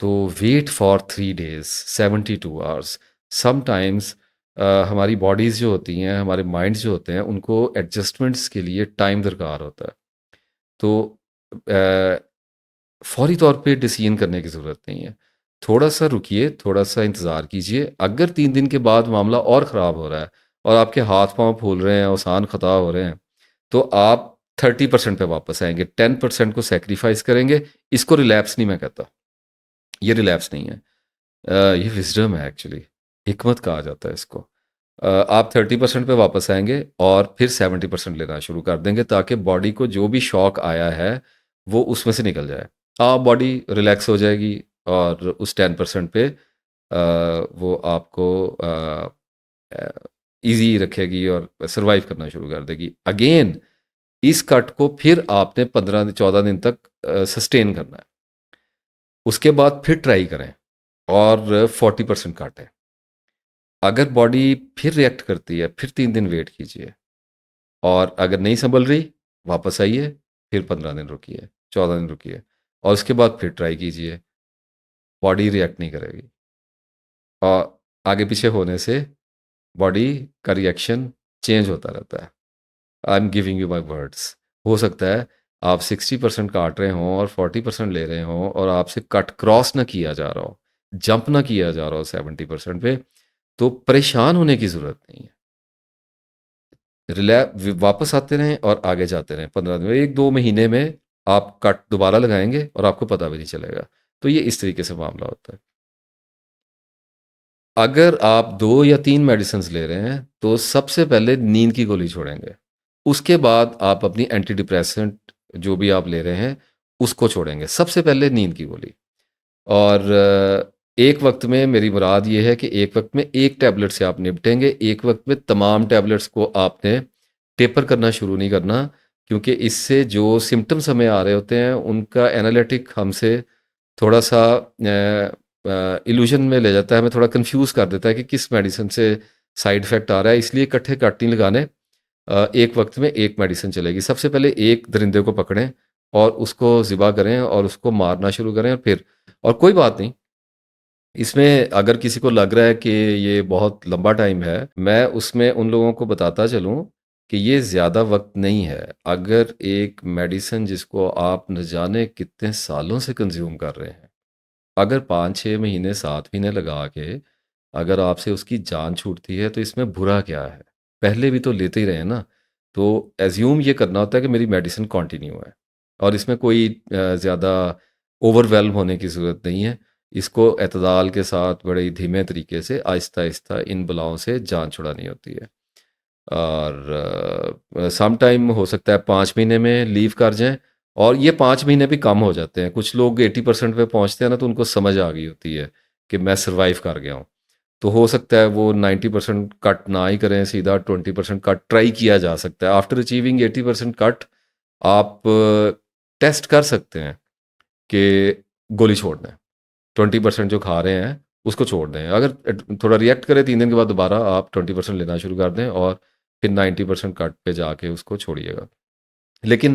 तो wait for 3 days, 72 hours. Sometimes हमारी बॉडीज़ जो होती हैं, हमारे माइंड्स जो होते हैं, उनको एडजस्टमेंट्स के लिए टाइम दरकार होता है। तो फौरी तौर पे डिसीजन करने की ज़रूरत नहीं है। थोड़ा सा रुकिए, थोड़ा सा इंतज़ार कीजिए। अगर 3 दिन के बाद मामला और ख़राब हो रहा है और आपके हाथ पाँव फूल रहे हैं, अवसान ख़ता हो रहे हैं, तो आप 30% पे वापस आएंगे, 10% को सेक्रीफाइस करेंगे। इसको रिलैप्स नहीं मैं कहता, ये रिलैप्स नहीं है। ये विजडम है एक्चुअली, हिकमत कहा जाता है इसको। आप 30% पे वापस आएंगे और फिर 70% लेना शुरू कर देंगे, ताकि बॉडी को जो भी शॉक आया है वो उसमें से निकल जाए। आप बॉडी रिलैक्स हो जाएगी, और उस 10% पे वो आपको इजी रखेगी और सरवाइव करना शुरू कर देगी। अगेन इस कट को फिर आपने 15 14 दिन तक सस्टेन करना है। उसके बाद फिर ट्राई करें और 40% काटें। अगर बॉडी फिर रिएक्ट करती है, फिर 3 दिन वेट कीजिए, और अगर नहीं संभल रही, वापस आइए, फिर 15 दिन रुकिए, 14 दिन रुकिए, और उसके बाद फिर ट्राई कीजिए। बॉडी रिएक्ट नहीं करेगी, और आगे पीछे होने से बॉडी का रिएक्शन चेंज होता रहता है। I am giving you my words. हो सकता है आप 60% काट रहे हों और 40% ले रहे हों, और आपसे कट क्रॉस ना किया जा रहा हो, जंप ना किया जा रहा हो 70% पे, तो परेशान होने की ज़रूरत नहीं है। वापस आते रहें और आगे जाते रहें। 15 दिन, 1 2 महीने में आप कट दोबारा लगाएंगे और आपको पता भी नहीं चलेगा। तो ये इस तरीके से मामला होता है। अगर आप 2 या 3 मेडिसिन्स ले रहे हैं, तो सबसे पहले नींद की गोली छोड़ेंगे। उसके बाद आप अपनी एंटी डिप्रेसेंट जो भी आप ले रहे हैं, उसको छोड़ेंगे। सबसे पहले नींद की गोली। और एक वक़्त में मेरी मुराद ये है कि एक वक़्त में एक टैबलेट से आप निपटेंगे, एक वक़्त में तमाम टैबलेट्स को आपने टेपर करना शुरू नहीं करना, क्योंकि इससे जो सिम्पटम्स हमें आ रहे होते हैं, उनका एनालिटिक हमसे थोड़ा-सा इल्यूजन में ले जाता है, हमें थोड़ा कन्फ्यूज़ कर देता है कि किस मेडिसिन से साइड इफ़ेक्ट आ रहा है, इसलिए इकट्ठे कट नहीं लगाने। एक वक़्त में एक मेडिसिन चलेगी। सबसे पहले एक दरिंदे को पकड़ें और उसको ज़िबा करें और उसको मारना शुरू करें, और फिर और कोई बात नहीं, इसमें अगर किसी को लग रहा है कि ये बहुत लंबा टाइम है, मैं उसमें उन लोगों को बताता चलूँ कि ये ज़्यादा वक़्त नहीं है। अगर एक मेडिसिन जिसको आप न जाने कितने सालों से कंज़्यूम कर रहे हैं, अगर 5-6 महीने, 7 महीने लगा के अगर आपसे उसकी जान छूटती है, तो इसमें बुरा क्या है? पहले भी तो लेते ही रहे हैं ना। तो एज़्यूम ये करना होता है कि मेरी मेडिसिन कंटिन्यू है, और इसमें कोई ज़्यादा ओवरवेल्म होने की ज़रूरत नहीं है। इसको एतदाल के साथ बड़े धीमे तरीके से आहिस्ता-आहिस्ता इन बलाओं से जान छुड़ानी होती है। और सम टाइम हो सकता है 5 महीने में लीव कर जाएँ, और ये 5 महीने भी कम हो जाते हैं। कुछ लोग 80% पे पहुँचते हैं ना, तो उनको समझ आ गई होती है कि मैं सर्वाइव कर गया हूँ। तो हो सकता है वो 90% कट ना ही करें, सीधा 20% कट ट्राई किया जा सकता है। आफ्टर अचीविंग 80% कट, आप टेस्ट कर सकते हैं कि गोली छोड़ना है। 20% जो खा रहे हैं, उसको छोड़ दें। अगर थोड़ा रिएक्ट करे 3 दिन के बाद दोबारा आप 20% लेना शुरू कर दें, और फिर 90% कट पे जाके उसको छोड़िएगा। लेकिन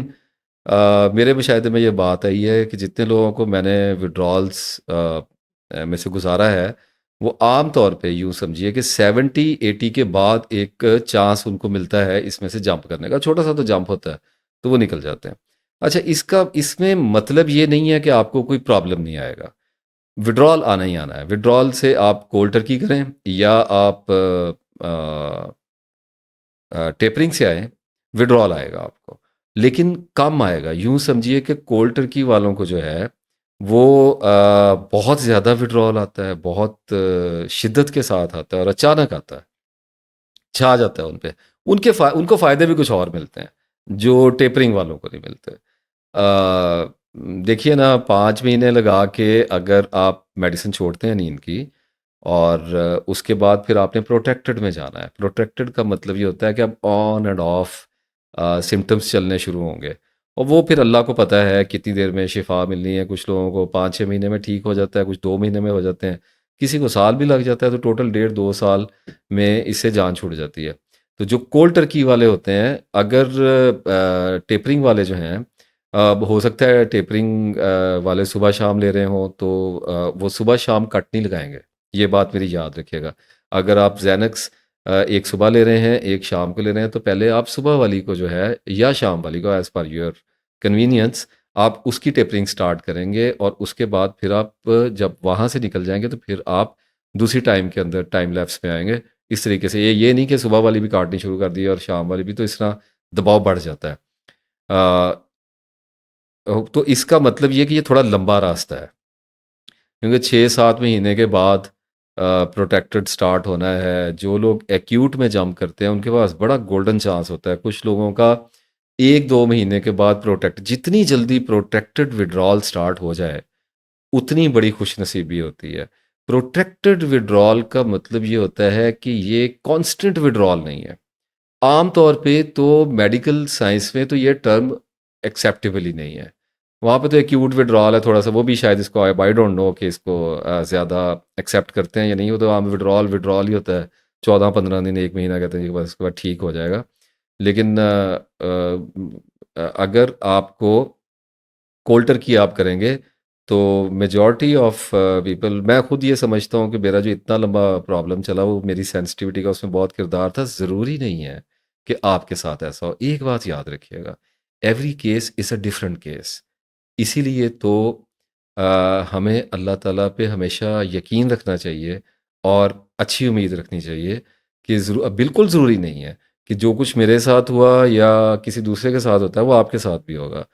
मेरे मुशाहिदे में ये बात आई है कि जितने लोगों को मैंने विड्रॉल्स में से गुज़ारा है, वो आम तौर पे यूँ समझिए कि 70-80 के बाद एक चांस उनको मिलता है इसमें से जंप करने का। छोटा-सा तो जंप होता है, तो वो निकल जाते हैं। अच्छा, इसका इसमें मतलब ये नहीं है कि आपको कोई प्रॉब्लम नहीं आएगा। विड्रॉल आना ही आना है। विड्रॉल से आप कोल्ड टर्की करें, या आप टेपरिंग से आएँ, विड्रॉल आएगा आपको। लेकिन कम आएगा। यूँ समझिए कि कोल्ड टर्की वालों को जो है, वो बहुत ज़्यादा विड्रॉल आता है, बहुत शिद्दत के साथ आता है और अचानक आता है, छा जाता है उन पे। उनको फ़ायदे भी कुछ और मिलते हैं, जो टेपरिंग वालों को नहीं मिलते। देखिए ना, 5 महीने लगा के अगर आप मेडिसिन छोड़ते हैं नींद की, और उसके बाद फिर आपने प्रोटेक्टेड में जाना है। प्रोटेक्टेड का मतलब ये होता है कि अब ऑन एंड ऑफ सिम्पटम्स चलने शुरू होंगे, और वो फिर अल्लाह को पता है कितनी देर में शिफा मिलनी है। कुछ लोगों को 5-6 महीने में ठीक हो जाता है, कुछ 2 महीने में हो जाते हैं, किसी को साल भी लग जाता है, तो टोटल 1.5-2 साल में इससे जान छूट जाती है। तो जो कोल्ड टर्की वाले होते हैं, अगर टेपरिंग वाले जो हैं, हो सकता है टेपरिंग वाले सुबह शाम ले रहे हों, तो वो सुबह शाम कट नहीं लगाएंगे। ये बात मेरी याद रखिएगा। अगर आप ज़ैनक्स एक सुबह ले रहे हैं, एक शाम को ले रहे हैं, तो पहले आप सुबह वाली को जो है, या शाम वाली को, एज़ पर योर कन्वीनियंस, आप उसकी टेपरिंग स्टार्ट करेंगे, और उसके बाद फिर आप जब वहाँ से निकल जाएँगे, तो फिर आप दूसरी टाइम के अंदर टाइम लैप्स में आएँगे। इस तरीके से ये नहीं कि सुबह वाली भी काटनी शुरू कर दी और शाम वाली भी, तो इस तरह दबाव बढ़ जाता है। तो इसका मतलब ये है कि ये थोड़ा लंबा रास्ता है, क्योंकि 6-7 महीने के बाद प्रोटेक्टेड स्टार्ट होना है। जो लोग एक्यूट में जंप करते हैं, उनके पास बड़ा गोल्डन चांस होता है। कुछ लोगों का 1-2 महीने के बाद जितनी जल्दी प्रोटेक्टेड विड्रॉल स्टार्ट हो जाए, उतनी बड़ी खुशनसीबी होती है। प्रोटेक्टेड विड्रॉल का मतलब ये होता है कि ये कांस्टेंट विड्रॉल नहीं है। आम तौर पे तो मेडिकल साइंस में तो ये टर्म एक्सेप्टेबल ही नहीं है। वहाँ पे तो एक्यूट विड्रॉल है थोड़ा-सा, वो भी शायद इसको आई डोंट नो कि इसको ज़्यादा एक्सेप्ट करते हैं या नहीं। वो तो आम विड्रॉल विड्रॉल ही होता है। 14-15 दिन, 1 महीना कहते हैं कि बस उसके बाद ठीक हो जाएगा। लेकिन अगर आपको कोल्टर की आप करेंगे, तो मेजॉरिटी ऑफ पीपल, मैं खुद ये समझता हूँ कि मेरा जो इतना लंबा प्रॉब्लम चला, वो मेरी सेंसिटिविटी का उसमें बहुत किरदार था। ज़रूरी नहीं है कि आपके साथ ऐसा हो। एक बात याद रखिएगा, every case is a different case. इसीलिए तो हमें अल्लाह ताला पे हमेशा यकीन रखना चाहिए, और अच्छी उम्मीद रखनी चाहिए कि बिल्कुल ज़रूरी नहीं है कि जो कुछ मेरे साथ हुआ या किसी दूसरे के साथ होता है, वो आपके साथ भी होगा।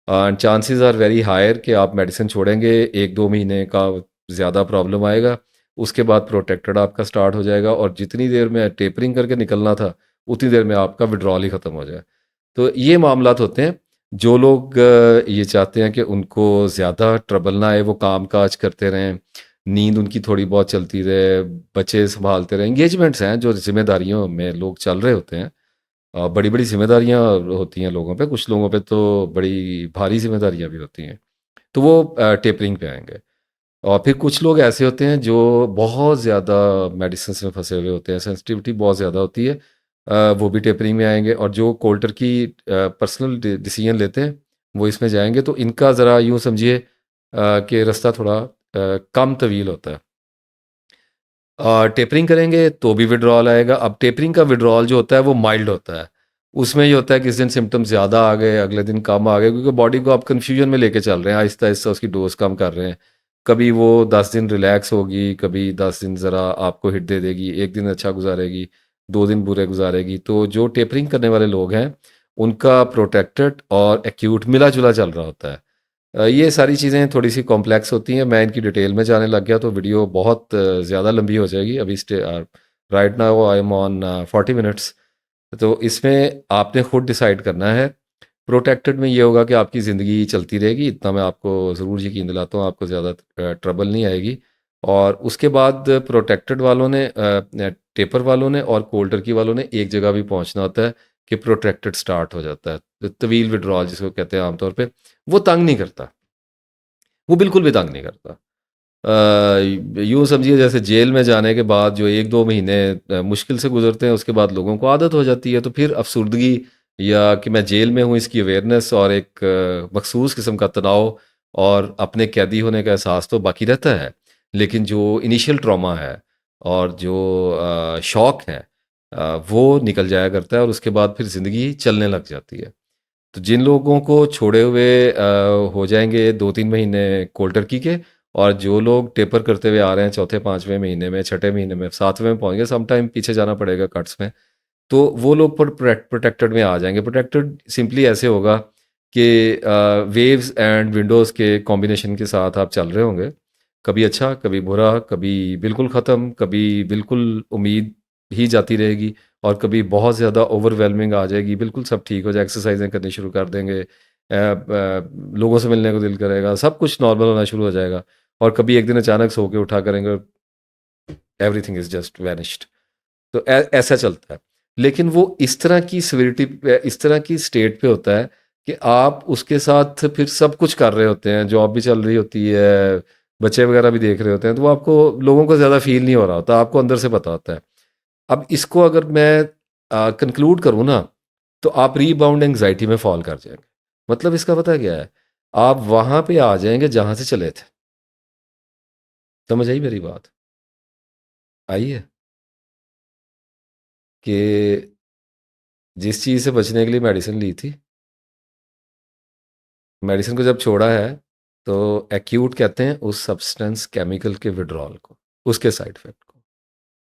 And chances are very higher कि आप मेडिसिन छोड़ेंगे, 1-2 महीने का ज़्यादा प्रॉब्लम आएगा, उसके बाद प्रोटेक्टेड आपका स्टार्ट हो जाएगा, और जितनी देर में टेपरिंग करके निकलना था उतनी देर में आपका विड्रॉल ही ख़त्म हो जाए। तो ये मामलात होते हैं। जो लोग ये चाहते हैं कि उनको ज़्यादा ट्रबल ना आए, वो काम काज करते रहें, नींद उनकी थोड़ी बहुत चलती रहे, बच्चे संभालते रहें, एंगेजमेंट्स हैं जो जिम्मेदारियों में लोग चल रहे होते हैं। बड़ी बड़ी जिम्मेदारियां होती हैं लोगों पे, कुछ लोगों पे तो बड़ी भारी जिम्मेदारियां भी होती हैं, तो वो टेपरिंग पे आएंगे। और फिर कुछ लोग ऐसे होते हैं जो बहुत ज़्यादा मेडिसिन में फंसे हुए होते हैं, सेंसिटिविटी बहुत ज़्यादा होती है, वो भी टेपरिंग में आएंगे। और जो कोल्टर की पर्सनल डिसीजन लेते हैं वो इसमें जाएंगे। तो इनका ज़रा यूँ समझिए कि रास्ता थोड़ा कम तवील होता है। टेपरिंग करेंगे तो भी विड्रॉल आएगा। अब टेपरिंग का विड्रॉल जो होता है वो माइल्ड होता है। उसमें ये होता है किस दिन सिम्टम्स ज़्यादा आ गए, अगले दिन कम आ गए, क्योंकि बॉडी को आप कन्फ्यूजन में लेके चल रहे हैं, आहिस्ता आहिस्ता उसकी डोज कम कर रहे हैं। कभी वो 10 दिन रिलैक्स होगी, कभी 10 दिन ज़रा आपको हिट दे देगी, एक दिन अच्छा गुजारेगी, 2 दिन बुरे गुजारेगी। तो जो टेपरिंग करने वाले लोग हैं उनका प्रोटेक्टेड और एक्यूट मिला जुला चल रहा होता है। ये सारी चीज़ें थोड़ी सी कॉम्प्लेक्स होती हैं, मैं इनकी डिटेल में जाने लग गया तो वीडियो बहुत ज़्यादा लंबी हो जाएगी। अभी right now I am on 40 minutes. तो इसमें आपने खुद डिसाइड करना है। प्रोटेक्टेड में ये होगा कि आपकी ज़िंदगी चलती रहेगी, इतना मैं आपको ज़रूर यकीन दिलाता हूँ, आपको ज़्यादा ट्रबल नहीं आएगी। और उसके बाद प्रोटेक्टेड वालों ने, टेपर वालों ने और कोल्ड टर्की वालों ने एक जगह भी पहुंचना होता है कि प्रोटेक्टेड स्टार्ट हो जाता है। तो तवील विड्रॉल जिसको कहते हैं आमतौर पे, वो तंग नहीं करता, वो बिल्कुल भी तंग नहीं करता। यूँ समझिए जैसे जेल में जाने के बाद जो 1-2 महीने मुश्किल से गुजरते हैं, उसके बाद लोगों को आदत हो जाती है। तो फिर अफसुर्दगी या कि मैं जेल में हूँ इसकी अवेयरनेस और एक मखसूस किस्म का तनाव और अपने कैदी होने का एहसास तो बाकी रहता है। लेकिन जो इनिशियल ट्रॉमा है और जो शॉक है, वो निकल जाया करता है और उसके बाद फिर ज़िंदगी चलने लग जाती है। तो जिन लोगों को छोड़े हुए हो जाएंगे 2-3 महीने कोल्ड टर्की के, और जो लोग टेपर करते हुए आ रहे हैं चौथे 5वें महीने में, छठे महीने में, 7वें में पहुंचेंगे, सम टाइम पीछे जाना पड़ेगा कट्स में, तो वो लोग प्रोटेक्टेड में आ जाएंगे। प्रोटेक्टेड सिंपली ऐसे होगा कि वेव्स एंड विंडोज़ के कॉम्बिनेशन के साथ आप चल रहे होंगे, कभी अच्छा कभी बुरा, कभी बिल्कुल ख़त्म, कभी बिल्कुल उम्मीद ही जाती रहेगी, और कभी बहुत ज़्यादा ओवरवेलमिंग आ जाएगी, बिल्कुल सब ठीक हो जाए, एक्सरसाइजें करनी शुरू कर देंगे, लोगों से मिलने को दिल करेगा, सब कुछ नॉर्मल होना शुरू हो जाएगा। और कभी एक दिन अचानक सो के उठा करेंगे, एवरीथिंग इज़ जस्ट वैनिश्ड। तो ऐसा चलता है। लेकिन वो इस तरह की सिविरिटी पे, इस तरह की स्टेट पे होता है कि आप उसके साथ फिर सब कुछ कर रहे होते हैं, जॉब भी चल रही होती है, बच्चे वगैरह भी देख रहे होते हैं, तो वो आपको, लोगों को ज़्यादा फील नहीं हो रहा होता, आपको अंदर से पता होता है। अब इसको अगर मैं कंक्लूड करूँ ना, तो आप रीबाउंड एंग्जाइटी में फॉल कर जाएंगे। मतलब इसका पता क्या है, आप वहाँ पे आ जाएंगे जहाँ से चले थे। समझ आई मेरी बात? आई है कि जिस चीज़ से बचने के लिए मेडिसिन ली थी, मेडिसिन को जब छोड़ा है, तो एक्यूट कहते हैं उस सब्सटेंस केमिकल के विड्रॉल को, उसके साइड इफ़ेक्ट को।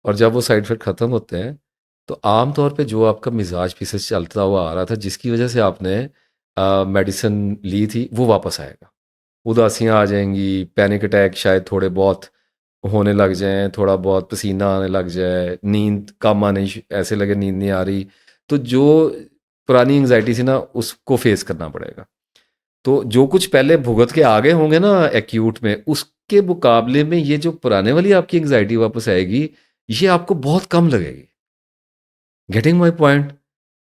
और जब वो साइड इफ़ेक्ट ख़त्म होते हैं, तो आम तौर पे जो आपका मिज़ाज पीछे से चलता हुआ आ रहा था, जिसकी वजह से आपने मेडिसिन ली थी, वो वापस आएगा। उदासियाँ आ जाएँगी, पैनिक अटैक शायद थोड़े बहुत होने लग जाएँ, थोड़ा बहुत पसीना आने लग जाए, नींद कम आनी ऐसे लगे नींद नहीं आ रही। तो जो पुरानी एंग्ज़ायटी थी ना, उसको फ़ेस करना पड़ेगा। तो जो कुछ पहले भुगत के आ गए होंगे ना एक्यूट में, उसके मुकाबले में ये जो पुराने वाली आपकी एंग्ज़ायटी वापस आएगी, ये आपको बहुत कम लगेगी। Getting my point?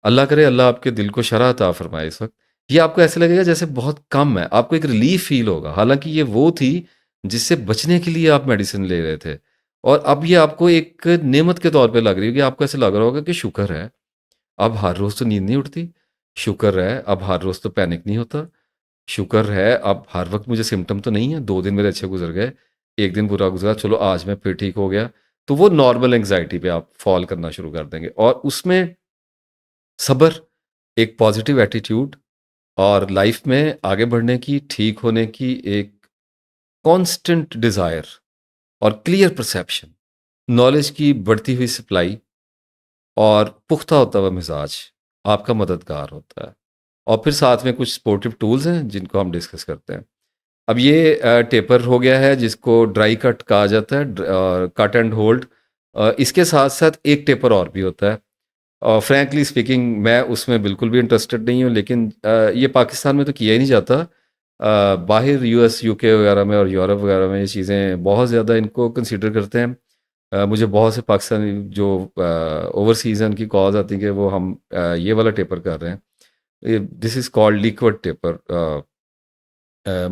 अल्लाह करे अल्लाह आपके दिल को शरह अता फरमाए इस वक़्त। ये आपको ऐसे लगेगा जैसे बहुत कम है, आपको एक रिलीफ़ फ़ील होगा। हालाँकि ये वो थी जिससे बचने के लिए आप मेडिसिन ले रहे थे, और अब ये आपको एक नेमत के तौर पे लग रही होगी। आपको ऐसा लग रहा होगा कि शुक्र है, अब हर रोज़ तो नींद नहीं उठती। शुक्र है, अब हर रोज़ तो पैनिक नहीं होता। शुक्र है, अब हर वक़्त मुझे सिम्पटम तो नहीं है, 2 दिन मेरे अच्छे गुज़र गए, 1 दिन बुरा गुज़रा, चलो आज मैं फिर ठीक हो गया। तो वो नॉर्मल एंग्ज़ायटी पे आप फ़ॉल करना शुरू कर देंगे, और उसमें सब्र, एक पॉज़िटिव एटीट्यूड, और लाइफ़ में आगे बढ़ने की, ठीक होने की एक कांस्टेंट डिज़ायर और क्लियर परसेप्शन, नॉलेज की बढ़ती हुई सप्लाई और पुख्ता होता हुआ मिज़ाज आपका मददगार होता है। और फिर साथ में कुछ सपोर्टिव टूल्स हैं जिनको हम डिस्कस करते हैं। अब ये टेपर हो गया है जिसको ड्राई कट कहा जाता है, कट एंड होल्ड। इसके साथ साथ एक टेपर और भी होता है, और फ्रैंकली स्पीकिंग मैं उसमें बिल्कुल भी इंटरेस्टेड नहीं हूँ, लेकिन ये पाकिस्तान में तो किया ही नहीं जाता। बाहर यूएस यूके वगैरह में और यूरोप वगैरह में ये चीज़ें बहुत ज़्यादा इनको कंसीडर करते हैं। मुझे बहुत से पाकिस्तानी जो ओवरसीज हैं उनकी कॉल्स आती हैं कि वो हम ये वाला टेपर कर रहे हैं। This is called liquid taper.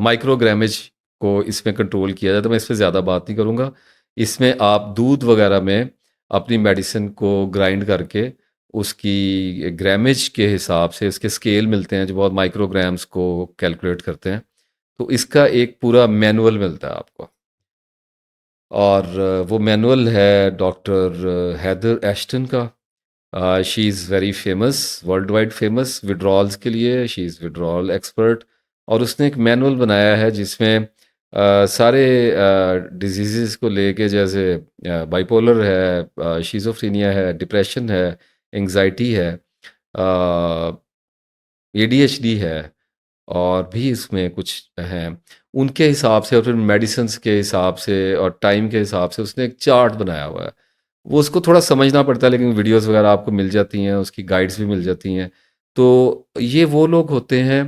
माइक्रोग्रामेज को इसमें कंट्रोल किया जाता है। मैं इस पे ज़्यादा बात नहीं करूँगा। इसमें आप दूध वगैरह में अपनी मेडिसिन को ग्राइंड करके उसकी ग्रामेज के हिसाब से इसके स्केल मिलते हैं जो बहुत माइक्रोग्राम्स को कैलकुलेट करते हैं। तो इसका एक पूरा मैनुअल मिलता है आपको, और वो मैनुअल है डॉक्टर हैदर एश्टन का। She is very famous, world wide famous withdrawals के लिए। शी इज़ विड्रॉल एक्सपर्ट, और उसने एक मैनुअल बनाया है जिसमें सारे डिजीज़ को लेके, जैसे बाइपोलर है, शिज़ोफ्रेनिया है, डिप्रेशन है, एंग्जाइटी है, एडीएचडी है, और भी इसमें कुछ हैं। उनके हिसाब से और फिर मेडिसिन्स के हिसाब से और टाइम के हिसाब से उसने एक चार्ट बनाया हुआ है। वो उसको थोड़ा समझना पड़ता है, लेकिन वीडियोस वगैरह आपको मिल जाती हैं, उसकी गाइड्स भी मिल जाती हैं। तो ये वो लोग होते हैं,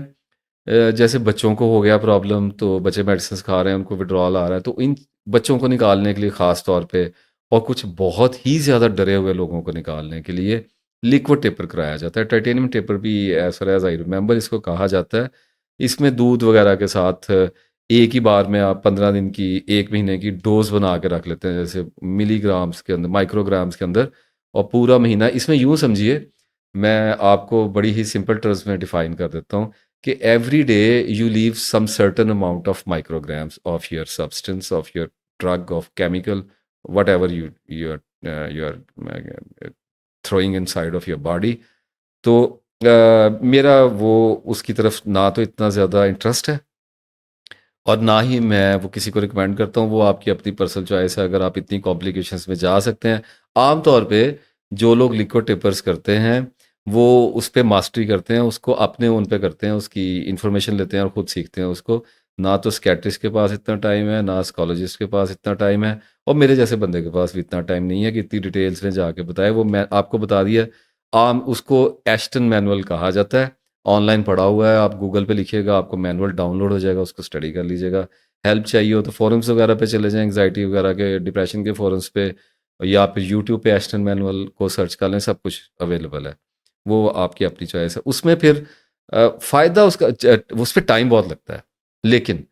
जैसे बच्चों को हो गया प्रॉब्लम, तो बच्चे मेडिसिन खा रहे हैं, उनको विड्रॉल आ रहा है, तो इन बच्चों को निकालने के लिए ख़ास तौर पे, और कुछ बहुत ही ज़्यादा डरे हुए लोगों को निकालने के लिए लिक्विड टेपर कराया जाता है। टाइटेनियम टेपर भी, as far as I remember, इसको कहा जाता है। इसमें दूध वगैरह के साथ एक ही बार में आप 15 दिन की, 1 महीने की डोज बना के रख लेते हैं, जैसे मिलीग्राम्स के अंदर, माइक्रोग्राम्स के अंदर, और पूरा महीना इसमें यूँ समझिए, मैं आपको बड़ी ही सिंपल टर्म्स में डिफाइन कर देता हूँ कि every day you leave some certain amount of micrograms of your substance, of your drug, of chemical, whatever you are throwing inside of your body. तो मेरा वो उसकी तरफ ना तो इतना ज़्यादा इंटरेस्ट है, और ना ही मैं वो किसी को रिकमेंड करता हूँ। वो आपकी अपनी पर्सनल चॉइस है, अगर आप इतनी कॉम्प्लिकेशंस में जा सकते हैं। आम तौर पे जो लोग लिक्विड टिपर्स करते हैं वो उस पे मास्टरी करते हैं, उसको अपने ओन पे करते हैं, उसकी इन्फॉर्मेशन लेते हैं और ख़ुद सीखते हैं उसको। ना तो स्कैट्रिस्ट के पास इतना टाइम है, ना स्कॉलोजिस्ट के पास इतना टाइम है, और मेरे जैसे बंदे के पास भी इतना टाइम नहीं है कि इतनी डिटेल्स में जाके बताए। वो मैं आपको बता दिया, आम उसको एस्टन मैनुअल कहा जाता है। ऑनलाइन पड़ा हुआ है, आप गूगल पे लिखिएगा, आपको मैनुअल डाउनलोड हो जाएगा, उसको स्टडी कर लीजिएगा। हेल्प चाहिए हो तो फोरम्स वगैरह पे चले जाएं, एंग्जाइटी वगैरह के, डिप्रेशन के फोरम्स पे, या फिर यूट्यूब पे एस्टन मैनुअल को सर्च कर लें, सब कुछ अवेलेबल है। वो आपकी अपनी चॉइस है। उसमें फिर फ़ायदा उसका, उस पर टाइम बहुत लगता है, लेकिन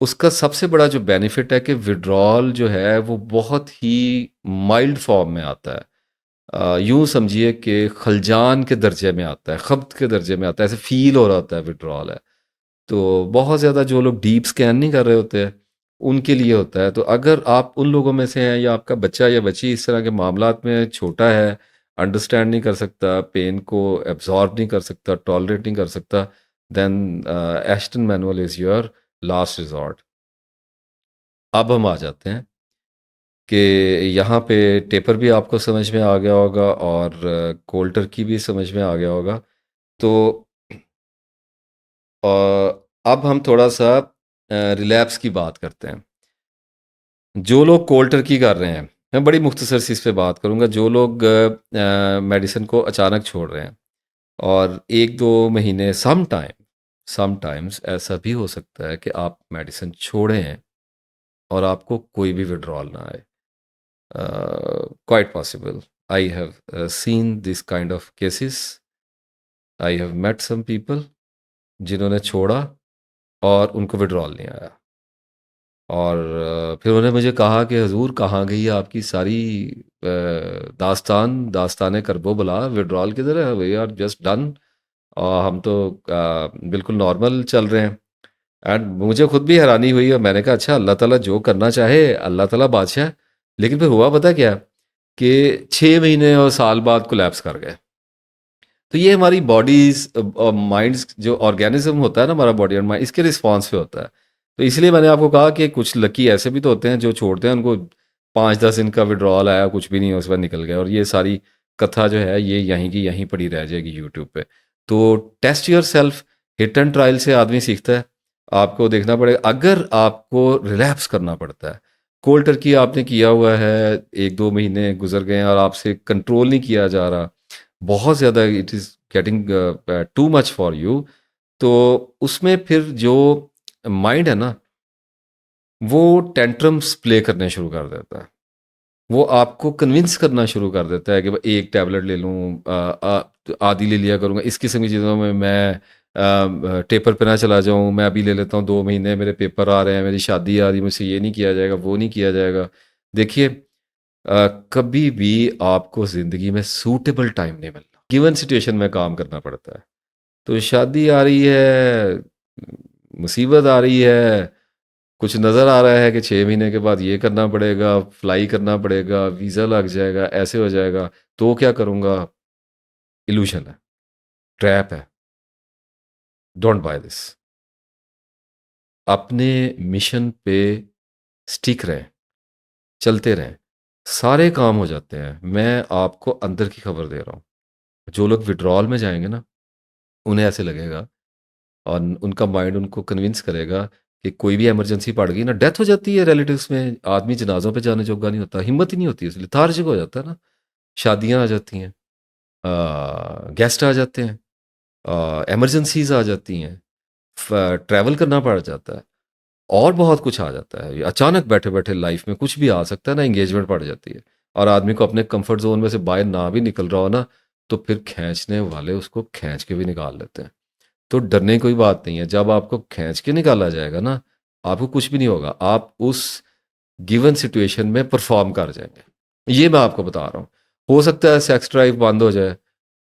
उसका सबसे बड़ा जो बेनिफिट है कि विड्रॉल जो है वो बहुत ही माइल्ड फॉर्म में आता है। यूँ समझिए कि खलजान के दर्जे में आता है, ख़ब्त के दर्जे में आता है, ऐसे फ़ील हो रहा होता है विड्रॉल है। तो बहुत ज़्यादा जो लोग डीप स्कैन नहीं कर रहे होते हैं, उनके लिए होता है। तो अगर आप उन लोगों में से हैं, या आपका बच्चा या बच्ची इस तरह के मामलात में छोटा है, अंडरस्टैंड नहीं कर सकता, पेन को एब्जॉर्ब नहीं कर सकता, टॉलरेट नहीं कर सकता, then Aston manual is your last resort. अब हम आ जाते हैं कि यहाँ पे टेपर भी आपको समझ में आ गया होगा, और कोल्ड टर्की भी समझ में आ गया होगा। तो अब हम थोड़ा सा रिलैप्स की बात करते हैं। जो लोग कोल्ड टर्की कर रहे हैं, मैं बड़ी मुख्तसर सी इस पे बात करूँगा। जो लोग मेडिसिन को अचानक छोड़ रहे हैं, और 1-2 महीने, समटाइम्स ऐसा भी हो सकता है कि आप मेडिसिन छोड़े हैं और आपको कोई भी विड्रॉल ना आए। Quite possible. I have seen this kind of cases. I have met some people जिन्होंने छोड़ा और उनको विड्रॉल नहीं आया, और फिर उन्होंने मुझे कहा कि हुजूर कहाँ गई है आपकी सारी दास्तान करबो बला, विड्रॉल किधर है, वी आर जस्ट डन, और हम तो बिल्कुल नॉर्मल चल रहे हैं। एंड मुझे खुद भी हैरानी हुई, और मैंने कहा अच्छा, अल्लाह ताला जो करना चाहे, अल्लाह ताला बादशाह है। लेकिन फिर हुआ पता क्या, कि 6 महीने और साल बाद कोलैप्स कर गए। तो ये हमारी बॉडीज और माइंड्स, जो ऑर्गेनिज्म होता है ना हमारा बॉडी और माइंड, इसके रिस्पॉन्स पे होता है। तो इसलिए मैंने आपको कहा कि कुछ लकी ऐसे भी तो होते हैं जो छोड़ते हैं, उनको 5-10 दिन का विड्रॉल आया, कुछ भी नहीं, उस पर निकल गया। और ये सारी कथा जो है ये यहीं की यहीं पड़ी रह जाएगी यूट्यूब पे। तो test yourself, hit and trial से आदमी सीखता है। आपको देखना पड़ेगा। अगर आपको रिलैप्स करना पड़ता है, कोल्ड टर्की आपने किया हुआ है, 1-2 महीने गुजर गए हैं और आपसे कंट्रोल नहीं किया जा रहा, बहुत ज़्यादा it is getting too much for you, तो उसमें फिर जो माइंड है ना, वो टेंट्रम्स प्ले करने शुरू कर देता है। वो आपको कन्विंस करना शुरू कर देता है कि भाई एक टैबलेट ले लूँ, आधी ले लिया करूँगा, इस किस्म की चीज़ों में मैं टेपर पे ना चला जाऊँ, मैं अभी ले लेता हूँ, 2 महीने मेरे पेपर आ रहे हैं, मेरी शादी आ रही है, मुझसे ये नहीं किया जाएगा, वो नहीं किया जाएगा। देखिए, कभी भी आपको ज़िंदगी में सूटेबल टाइम नहीं मिलता, गिवन सिचुएशन में काम करना पड़ता है। तो शादी आ रही है, मुसीबत आ रही है, कुछ नज़र आ रहा है कि 6 महीने के बाद ये करना पड़ेगा, फ्लाई करना पड़ेगा, वीज़ा लग जाएगा, ऐसे हो जाएगा, तो क्या करूँगा? इल्यूशन है, ट्रैप है, डोंट बाय दिस। अपने मिशन पे स्टिक रहें, चलते रहें, सारे काम हो जाते हैं। मैं आपको अंदर की खबर दे रहा हूँ। जो लोग विड्रॉल में जाएँगे ना, उन्हें ऐसे लगेगा और उनका माइंड उनको कन्विंस करेगा कि कोई भी इमरजेंसी पड़ गई ना, डेथ हो जाती है रिलेटिव्स में, आदमी जनाज़ों पे जाने जोगा नहीं होता, हिम्मत ही नहीं होती, इसलिए लेथार्जिक हो जाता है ना। शादियाँ आ जाती हैं, गेस्ट आ जाते हैं, इमरजेंसीज आ जाती हैं, ट्रैवल करना पड़ जाता है, और बहुत कुछ आ जाता है। अचानक बैठे बैठे लाइफ में कुछ भी आ सकता है ना, एंगेजमेंट पड़ जाती है, और आदमी को अपने कंफर्ट जोन में से बाहर ना भी निकल रहा हो ना, तो फिर खींचने वाले उसको खींच के भी निकाल लेते हैं। तो डरने की कोई बात नहीं है। जब आपको खींच के निकाला जाएगा ना, आपको कुछ भी नहीं होगा, आप उस गिवन सिचुएशन में परफॉर्म कर जाएंगे। ये मैं आपको बता रहा हूँ। हो सकता है सेक्स ड्राइव बंद हो जाए,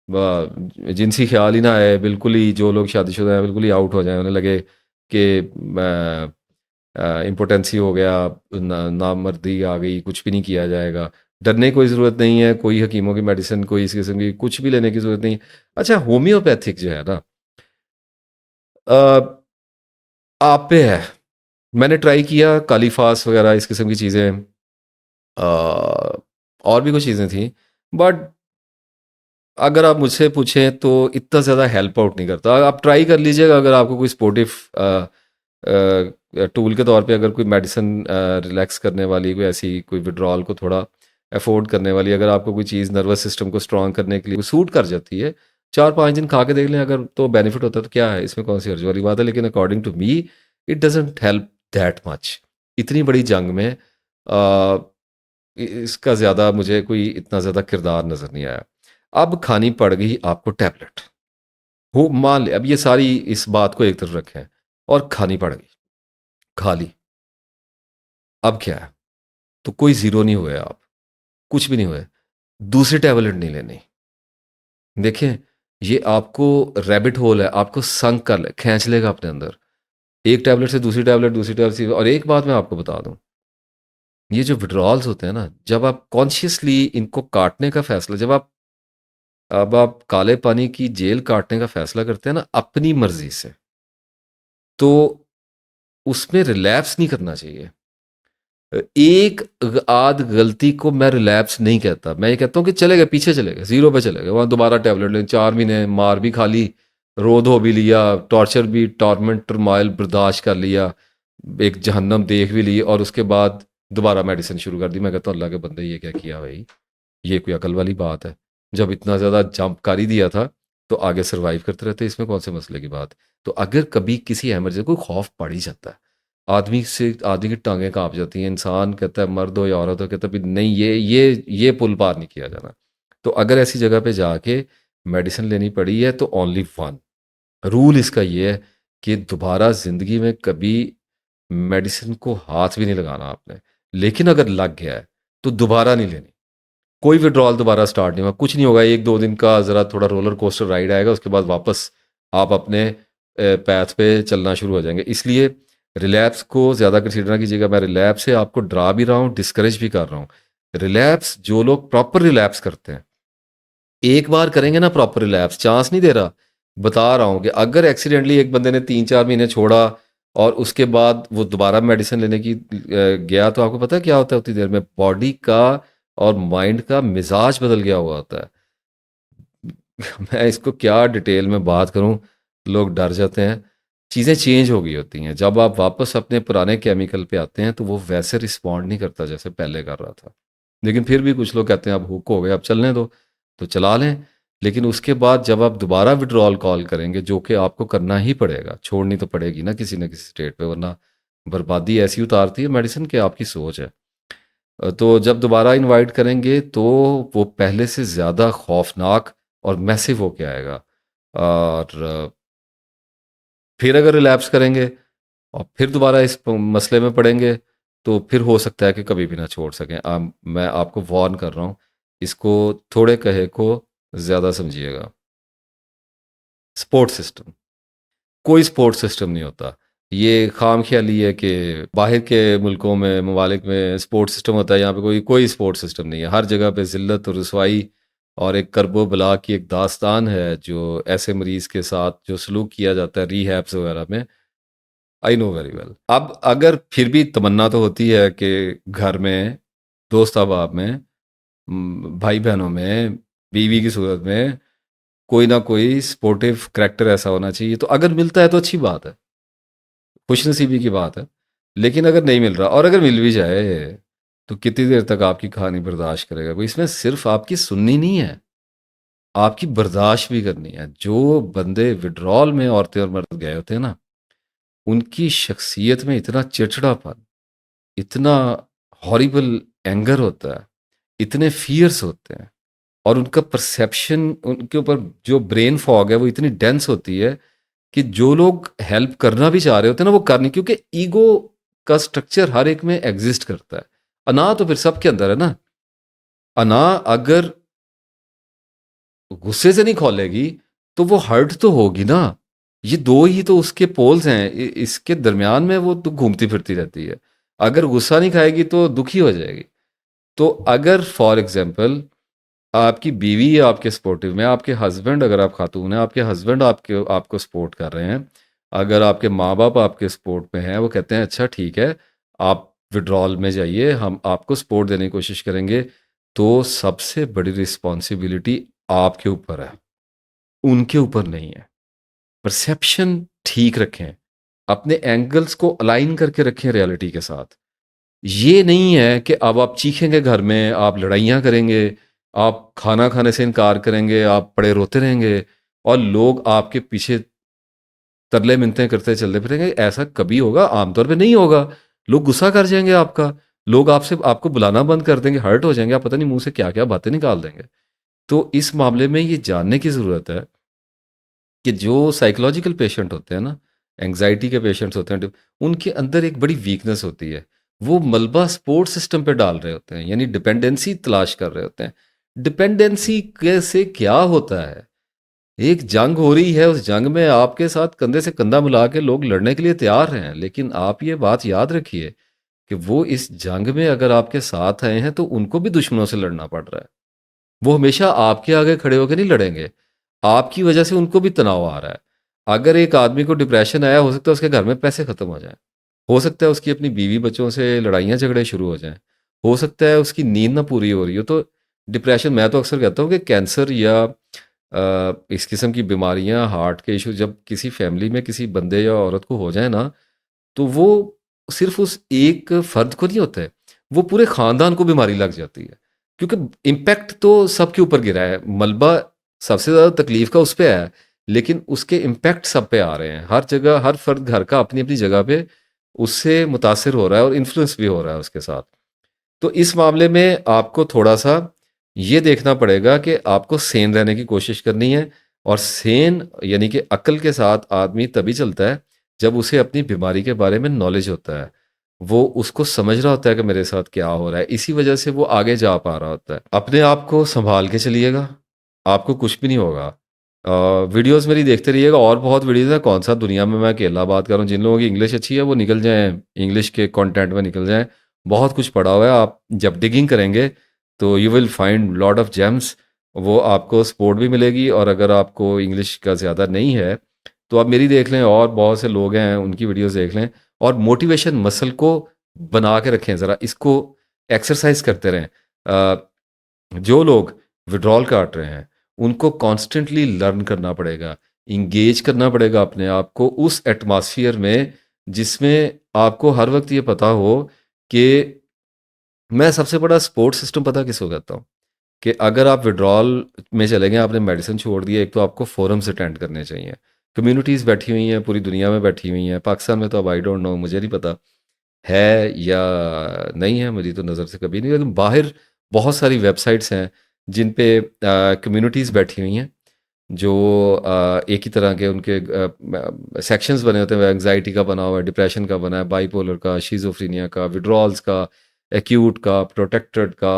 जिनसी ख्याल ही ना आए, बिल्कुल ही जो लोग शादीशुदा हैं बिल्कुल ही आउट हो जाए, उन्हें लगे कि इम्पोटेंसी हो गया, नामर्दी आ गई, कुछ भी नहीं किया जाएगा। डरने की कोई ज़रूरत नहीं है, कोई हकीमों की मेडिसिन, कोई इस किस्म की कुछ भी लेने की ज़रूरत नहीं। अच्छा, होम्योपैथिक जो है ना, अ, आप पे है। मैंने ट्राई किया कालीफास वगैरह इस किस्म की चीज़ें, और भी कुछ चीज़ें थी, बट अगर आप मुझसे पूछें तो इतना ज़्यादा हेल्प आउट नहीं करता। आप ट्राई कर लीजिएगा, अगर आपको कोई स्पोर्टिव टूल के तौर पे अगर कोई मेडिसिन रिलैक्स करने वाली, कोई ऐसी कोई विड्रॉल को थोड़ा अफोर्ड करने वाली, अगर आपको कोई चीज़ नर्वस सिस्टम को स्ट्रॉन्ग करने के लिए सूट कर जाती है, 4-5 दिन खा के देख लें, अगर तो बेनिफिट होता है तो क्या है, इसमें कौन सी हर्ज वाली बात है। लेकिन according to me it doesn't help that much. इतनी बड़ी जंग में इसका ज़्यादा मुझे कोई इतना ज़्यादा किरदार नज़र नहीं आया। अब खानी पड़ गई आपको टैबलेट, हो मान ले, अब ये सारी इस बात को एक तरफ रखें, और खानी पड़ गई, खा ली, अब क्या है? तो कोई ज़ीरो नहीं हुए आप, कुछ भी नहीं हुए, दूसरी टैबलेट नहीं लेनी। देखें, ये आपको रैबिट होल है, आपको संक कर ले, खींच लेगा अपने अंदर। एक टैबलेट से दूसरी टैबलेट से, और एक बात मैं आपको बता दूं, ये जो विड्रॉल्स होते हैं ना, जब आप कॉन्शियसली इनको काटने का फैसला, जब आप अब आप काले पानी की जेल काटने का फैसला करते हैं ना अपनी मर्जी से, तो उसमें रिलैप्स नहीं करना चाहिए। एक आध गलती को मैं रिलैप्स नहीं कहता, मैं ये कहता हूँ कि चले गए, पीछे चले गए, जीरो पे चले गए, वहाँ दोबारा टैबलेट लें, 4 महीने मार भी खा ली, रो धो भी लिया, टॉर्चर भी, टॉर्मेंट टर्माइल बर्दाश्त कर लिया, एक जहन्नम देख भी ली, और उसके बाद दोबारा मेडिसिन शुरू कर दी। मैं कहता हूँ अल्लाह के बंदे, ये क्या किया भाई, ये कोई अकल वाली बात है? जब इतना ज़्यादा जंप कर ही दिया था, तो आगे सर्वाइव करते रहते, इसमें कौन से मसले की बात? तो अगर कभी किसी इमरजेंसी, कोई खौफ पड़ ही जाता है, आदमी की टांगें काँप जाती हैं, इंसान कहता है, मर्द हो या औरत हो, कहता है भी नहीं, ये पुल पार नहीं किया जाना। तो अगर ऐसी जगह पे जाके मेडिसिन लेनी पड़ी है, तो ओनली वन रूल इसका ये है कि दोबारा ज़िंदगी में कभी मेडिसिन को हाथ भी नहीं लगाना आपने। लेकिन अगर लग गया है, तो दोबारा नहीं लेनी। कोई विड्रॉल दोबारा स्टार्ट नहीं हुआ, कुछ नहीं होगा, 1-2 दिन का ज़रा थोड़ा रोलर कोस्टर राइड आएगा, उसके बाद वापस आप अपने पैथ पे चलना शुरू हो जाएंगे। इसलिए रिलैप्स को ज़्यादा कंसीडर ना कीजिएगा। मैं रिलैप्स से आपको डरा भी रहा हूँ, डिस्करेज भी कर रहा हूँ। रिलैप्स, जो लोग प्रॉपर रिलैप्स करते हैं, एक बार करेंगे ना प्रॉपर रिलैप्स, चांस नहीं दे रहा, बता रहा हूँ कि अगर एक्सीडेंटली एक बंदे ने 3-4 महीने छोड़ा और उसके बाद वो दोबारा मेडिसिन लेने की गया, तो आपको पता है क्या होता है उतनी देर में? बॉडी का और माइंड का मिजाज बदल गया हुआ होता है। मैं इसको क्या डिटेल में बात करूं, लोग डर जाते हैं। चीज़ें चेंज हो गई होती हैं। जब आप वापस अपने पुराने केमिकल पे आते हैं तो वो वैसे रिस्पॉन्ड नहीं करता जैसे पहले कर रहा था। लेकिन फिर भी कुछ लोग कहते हैं अब हुक हो गए, अब चलने दो, तो चला लें। लेकिन उसके बाद जब आप दोबारा विड्रॉल कॉल करेंगे, जो कि आपको करना ही पड़ेगा, छोड़नी तो पड़ेगी ना किसी न किसी स्टेट पे, वरना बर्बादी ऐसी उतारती है मेडिसिन कि आपकी सोच है। तो जब दोबारा इनवाइट करेंगे तो वो पहले से ज़्यादा खौफनाक और मैसिव होके आएगा। और फिर अगर रिलैप्स करेंगे और फिर दोबारा इस मसले में पड़ेंगे तो फिर हो सकता है कि कभी भी ना छोड़ सकें। मैं आपको वार्न कर रहा हूँ, इसको थोड़े कहे को ज़्यादा समझिएगा। सपोर्ट सिस्टम, कोई सपोर्ट सिस्टम नहीं होता। ये खाम ख्याली है कि बाहर के मुल्कों में, ममालिक में सपोर्ट सिस्टम होता है, यहाँ पे कोई कोई सपोर्ट सिस्टम नहीं है। हर जगह पे ज़िल्लत और रुसवाई और एक करबो बला की एक दास्तान है जो ऐसे मरीज़ के साथ जो सलूक किया जाता है रिहैब्स वगैरह में। I know very well. अब अगर फिर भी तमन्ना तो होती है कि घर में, दोस्त अहबाब में, भाई बहनों में, बीवी की सूरत में कोई ना कोई सपोर्टिव करैक्टर ऐसा होना चाहिए। तो अगर मिलता है तो अच्छी बात है, खुशनसीबी की बात है। लेकिन अगर नहीं मिल रहा, और अगर मिल भी जाए, तो कितनी देर तक आपकी कहानी बर्दाश्त करेगा कोई? इसमें सिर्फ आपकी सुननी नहीं है, आपकी बर्दाश्त भी करनी है। जो बंदे विड्रॉल में औरतें और मर्द गए होते हैं ना, उनकी शख्सियत में इतना चिड़चिड़ापन, इतना हॉरिबल एंगर होता है, इतने फियर्स होते हैं, और उनका परसेप्शन, उनके ऊपर जो ब्रेन फॉग है वो इतनी डेंस होती है कि जो लोग हेल्प करना भी चाह रहे होते हैं ना, वो कर नहीं, क्योंकि ईगो का स्ट्रक्चर हर एक में एग्जिस्ट करता है। अना तो फिर सबके अंदर है ना। अना अगर गुस्से से नहीं खोलेगी तो वो हर्ट तो होगी ना। ये दो ही तो उसके पोल्स हैं, इसके दरमियान में वो तो घूमती फिरती रहती है। अगर गुस्सा नहीं खाएगी तो दुखी हो जाएगी। तो अगर फॉर एग्जाम्पल आपकी बीवी है आपके सपोर्टिव में, आपके हस्बैंड, अगर आप खातून हैं, आपके हस्बैंड आपको सपोर्ट कर रहे हैं, अगर आपके माँ बाप आपके सपोर्ट में हैं, वो कहते हैं अच्छा ठीक है, आप विड्रॉल में जाइए, हम आपको सपोर्ट देने की कोशिश करेंगे, तो सबसे बड़ी रिस्पॉन्सिबिलिटी आपके ऊपर है, उनके ऊपर नहीं है। परसेप्शन ठीक रखें, अपने एंगल्स को अलाइन करके रखें रियलिटी के साथ। ये नहीं है कि अब आप चीखेंगे घर में, आप लड़ाइयाँ करेंगे, आप खाना खाने से इनकार करेंगे, आप पड़े रोते रहेंगे और लोग आपके पीछे तरले मिन्नतें करते चलते फिरेंगे। ऐसा कभी होगा? आमतौर पे नहीं होगा। लोग गुस्सा कर जाएंगे आपका, लोग आपसे आपको बुलाना बंद कर देंगे, हर्ट हो जाएंगे, आप पता नहीं मुंह से क्या क्या बातें निकाल देंगे। तो इस मामले में ये जानने की ज़रूरत है कि जो साइकोलॉजिकल पेशेंट होते हैं ना, एंग्जाइटी के पेशेंट्स होते हैं, उनके अंदर एक बड़ी वीकनेस होती है। वो मलबा सपोर्ट सिस्टम पे डाल रहे होते हैं, यानी डिपेंडेंसी तलाश कर रहे होते हैं। डिपेंडेंसी कैसे क्या होता है? एक जंग हो रही है, उस जंग में आपके साथ कंधे से कंधा मिला के लोग लड़ने के लिए तैयार हैं, लेकिन आप ये बात याद रखिए कि वो इस जंग में अगर आपके साथ आए हैं तो उनको भी दुश्मनों से लड़ना पड़ रहा है। वो हमेशा आपके आगे खड़े होकर नहीं लड़ेंगे, आपकी वजह से उनको भी तनाव आ रहा है। अगर एक आदमी को डिप्रेशन आया, हो सकता है उसके घर में पैसे खत्म हो जाएं, हो सकता है उसकी अपनी बीवी बच्चों से लड़ाइयाँ झगड़े शुरू हो जाएं, हो सकता है उसकी नींद ना पूरी हो रही हो। तो डिप्रेशन, मैं तो अक्सर कहता हूँ कि कैंसर या इस किस्म की बीमारियां, हार्ट के इशू जब किसी फैमिली में किसी बंदे या औरत को हो जाए ना, तो वो सिर्फ उस एक फर्द को नहीं होता है, वो पूरे खानदान को बीमारी लग जाती है। क्योंकि इम्पैक्ट तो सबके ऊपर गिरा है, मलबा सबसे ज़्यादा तकलीफ का उस पर है, लेकिन उसके इम्पैक्ट सब पे आ रहे हैं। हर जगह हर फर्द घर का अपनी अपनी जगह पे उससे मुतासिर हो रहा है और इन्फ्लुएंस भी हो रहा है उसके साथ। तो इस मामले में आपको थोड़ा सा ये देखना पड़ेगा कि आपको सेन रहने की कोशिश करनी है। और सेन यानी कि अक्ल के साथ आदमी तभी चलता है जब उसे अपनी बीमारी के बारे में नॉलेज होता है, वो उसको समझ रहा होता है कि मेरे साथ क्या हो रहा है, इसी वजह से वो आगे जा पा रहा होता है। अपने आप को संभाल के चलिएगा, आपको कुछ भी नहीं होगा। वीडियोस मेरी देखते रहिएगा, और बहुत वीडियोस हैं। कौन सा दुनिया में मैं अकेला बात कर रहा हूँ? जिन लोगों की इंग्लिश अच्छी है वो निकल जाएं, इंग्लिश के कंटेंट में निकल जाएं। बहुत कुछ पड़ा हुआ है, आप जब डिगिंग करेंगे तो you will find lot of James. वो आपको सपोर्ट भी मिलेगी, और अगर आपको इंग्लिश का ज़्यादा नहीं है तो आप मेरी देख लें, और बहुत से लोग हैं उनकी वीडियोस देख लें। और मोटिवेशन मसल को बना के रखें, ज़रा इसको एक्सरसाइज करते रहें। जो लोग विड्रॉल काट रहे हैं उनको कॉन्स्टेंटली लर्न करना पड़ेगा इंगेज करना पड़ेगा अपने आप को उस एटमॉस्फेयर में जिसमें आपको हर वक्त ये पता हो कि मैं सबसे बड़ा सपोर्ट सिस्टम पता किसको कहता हूँ कि अगर आप विड्रॉल में चले गए, आपने मेडिसिन छोड़ दी है, एक तो आपको फोरम्स अटेंड करने चाहिए। कम्युनिटीज़ बैठी हुई हैं, पूरी दुनिया में बैठी हुई हैं। पाकिस्तान में तो अब आई डोंट नो, मुझे नहीं पता है या नहीं है, मेरी तो नज़र से कभी नहीं, लेकिन बाहर बहुत सारी वेबसाइट्स हैं जिन पे कम्युनिटीज़ बैठी हुई हैं जो एक ही तरह के उनके सेक्शंस बने होते हैं। एंग्जाइटी का बना हुआ है, डिप्रेशन का बना है, बाइपोलर का, शिजोफ्रीनिया का, विड्रॉल्स का, एक्यूट का, प्रोटेक्टेड का,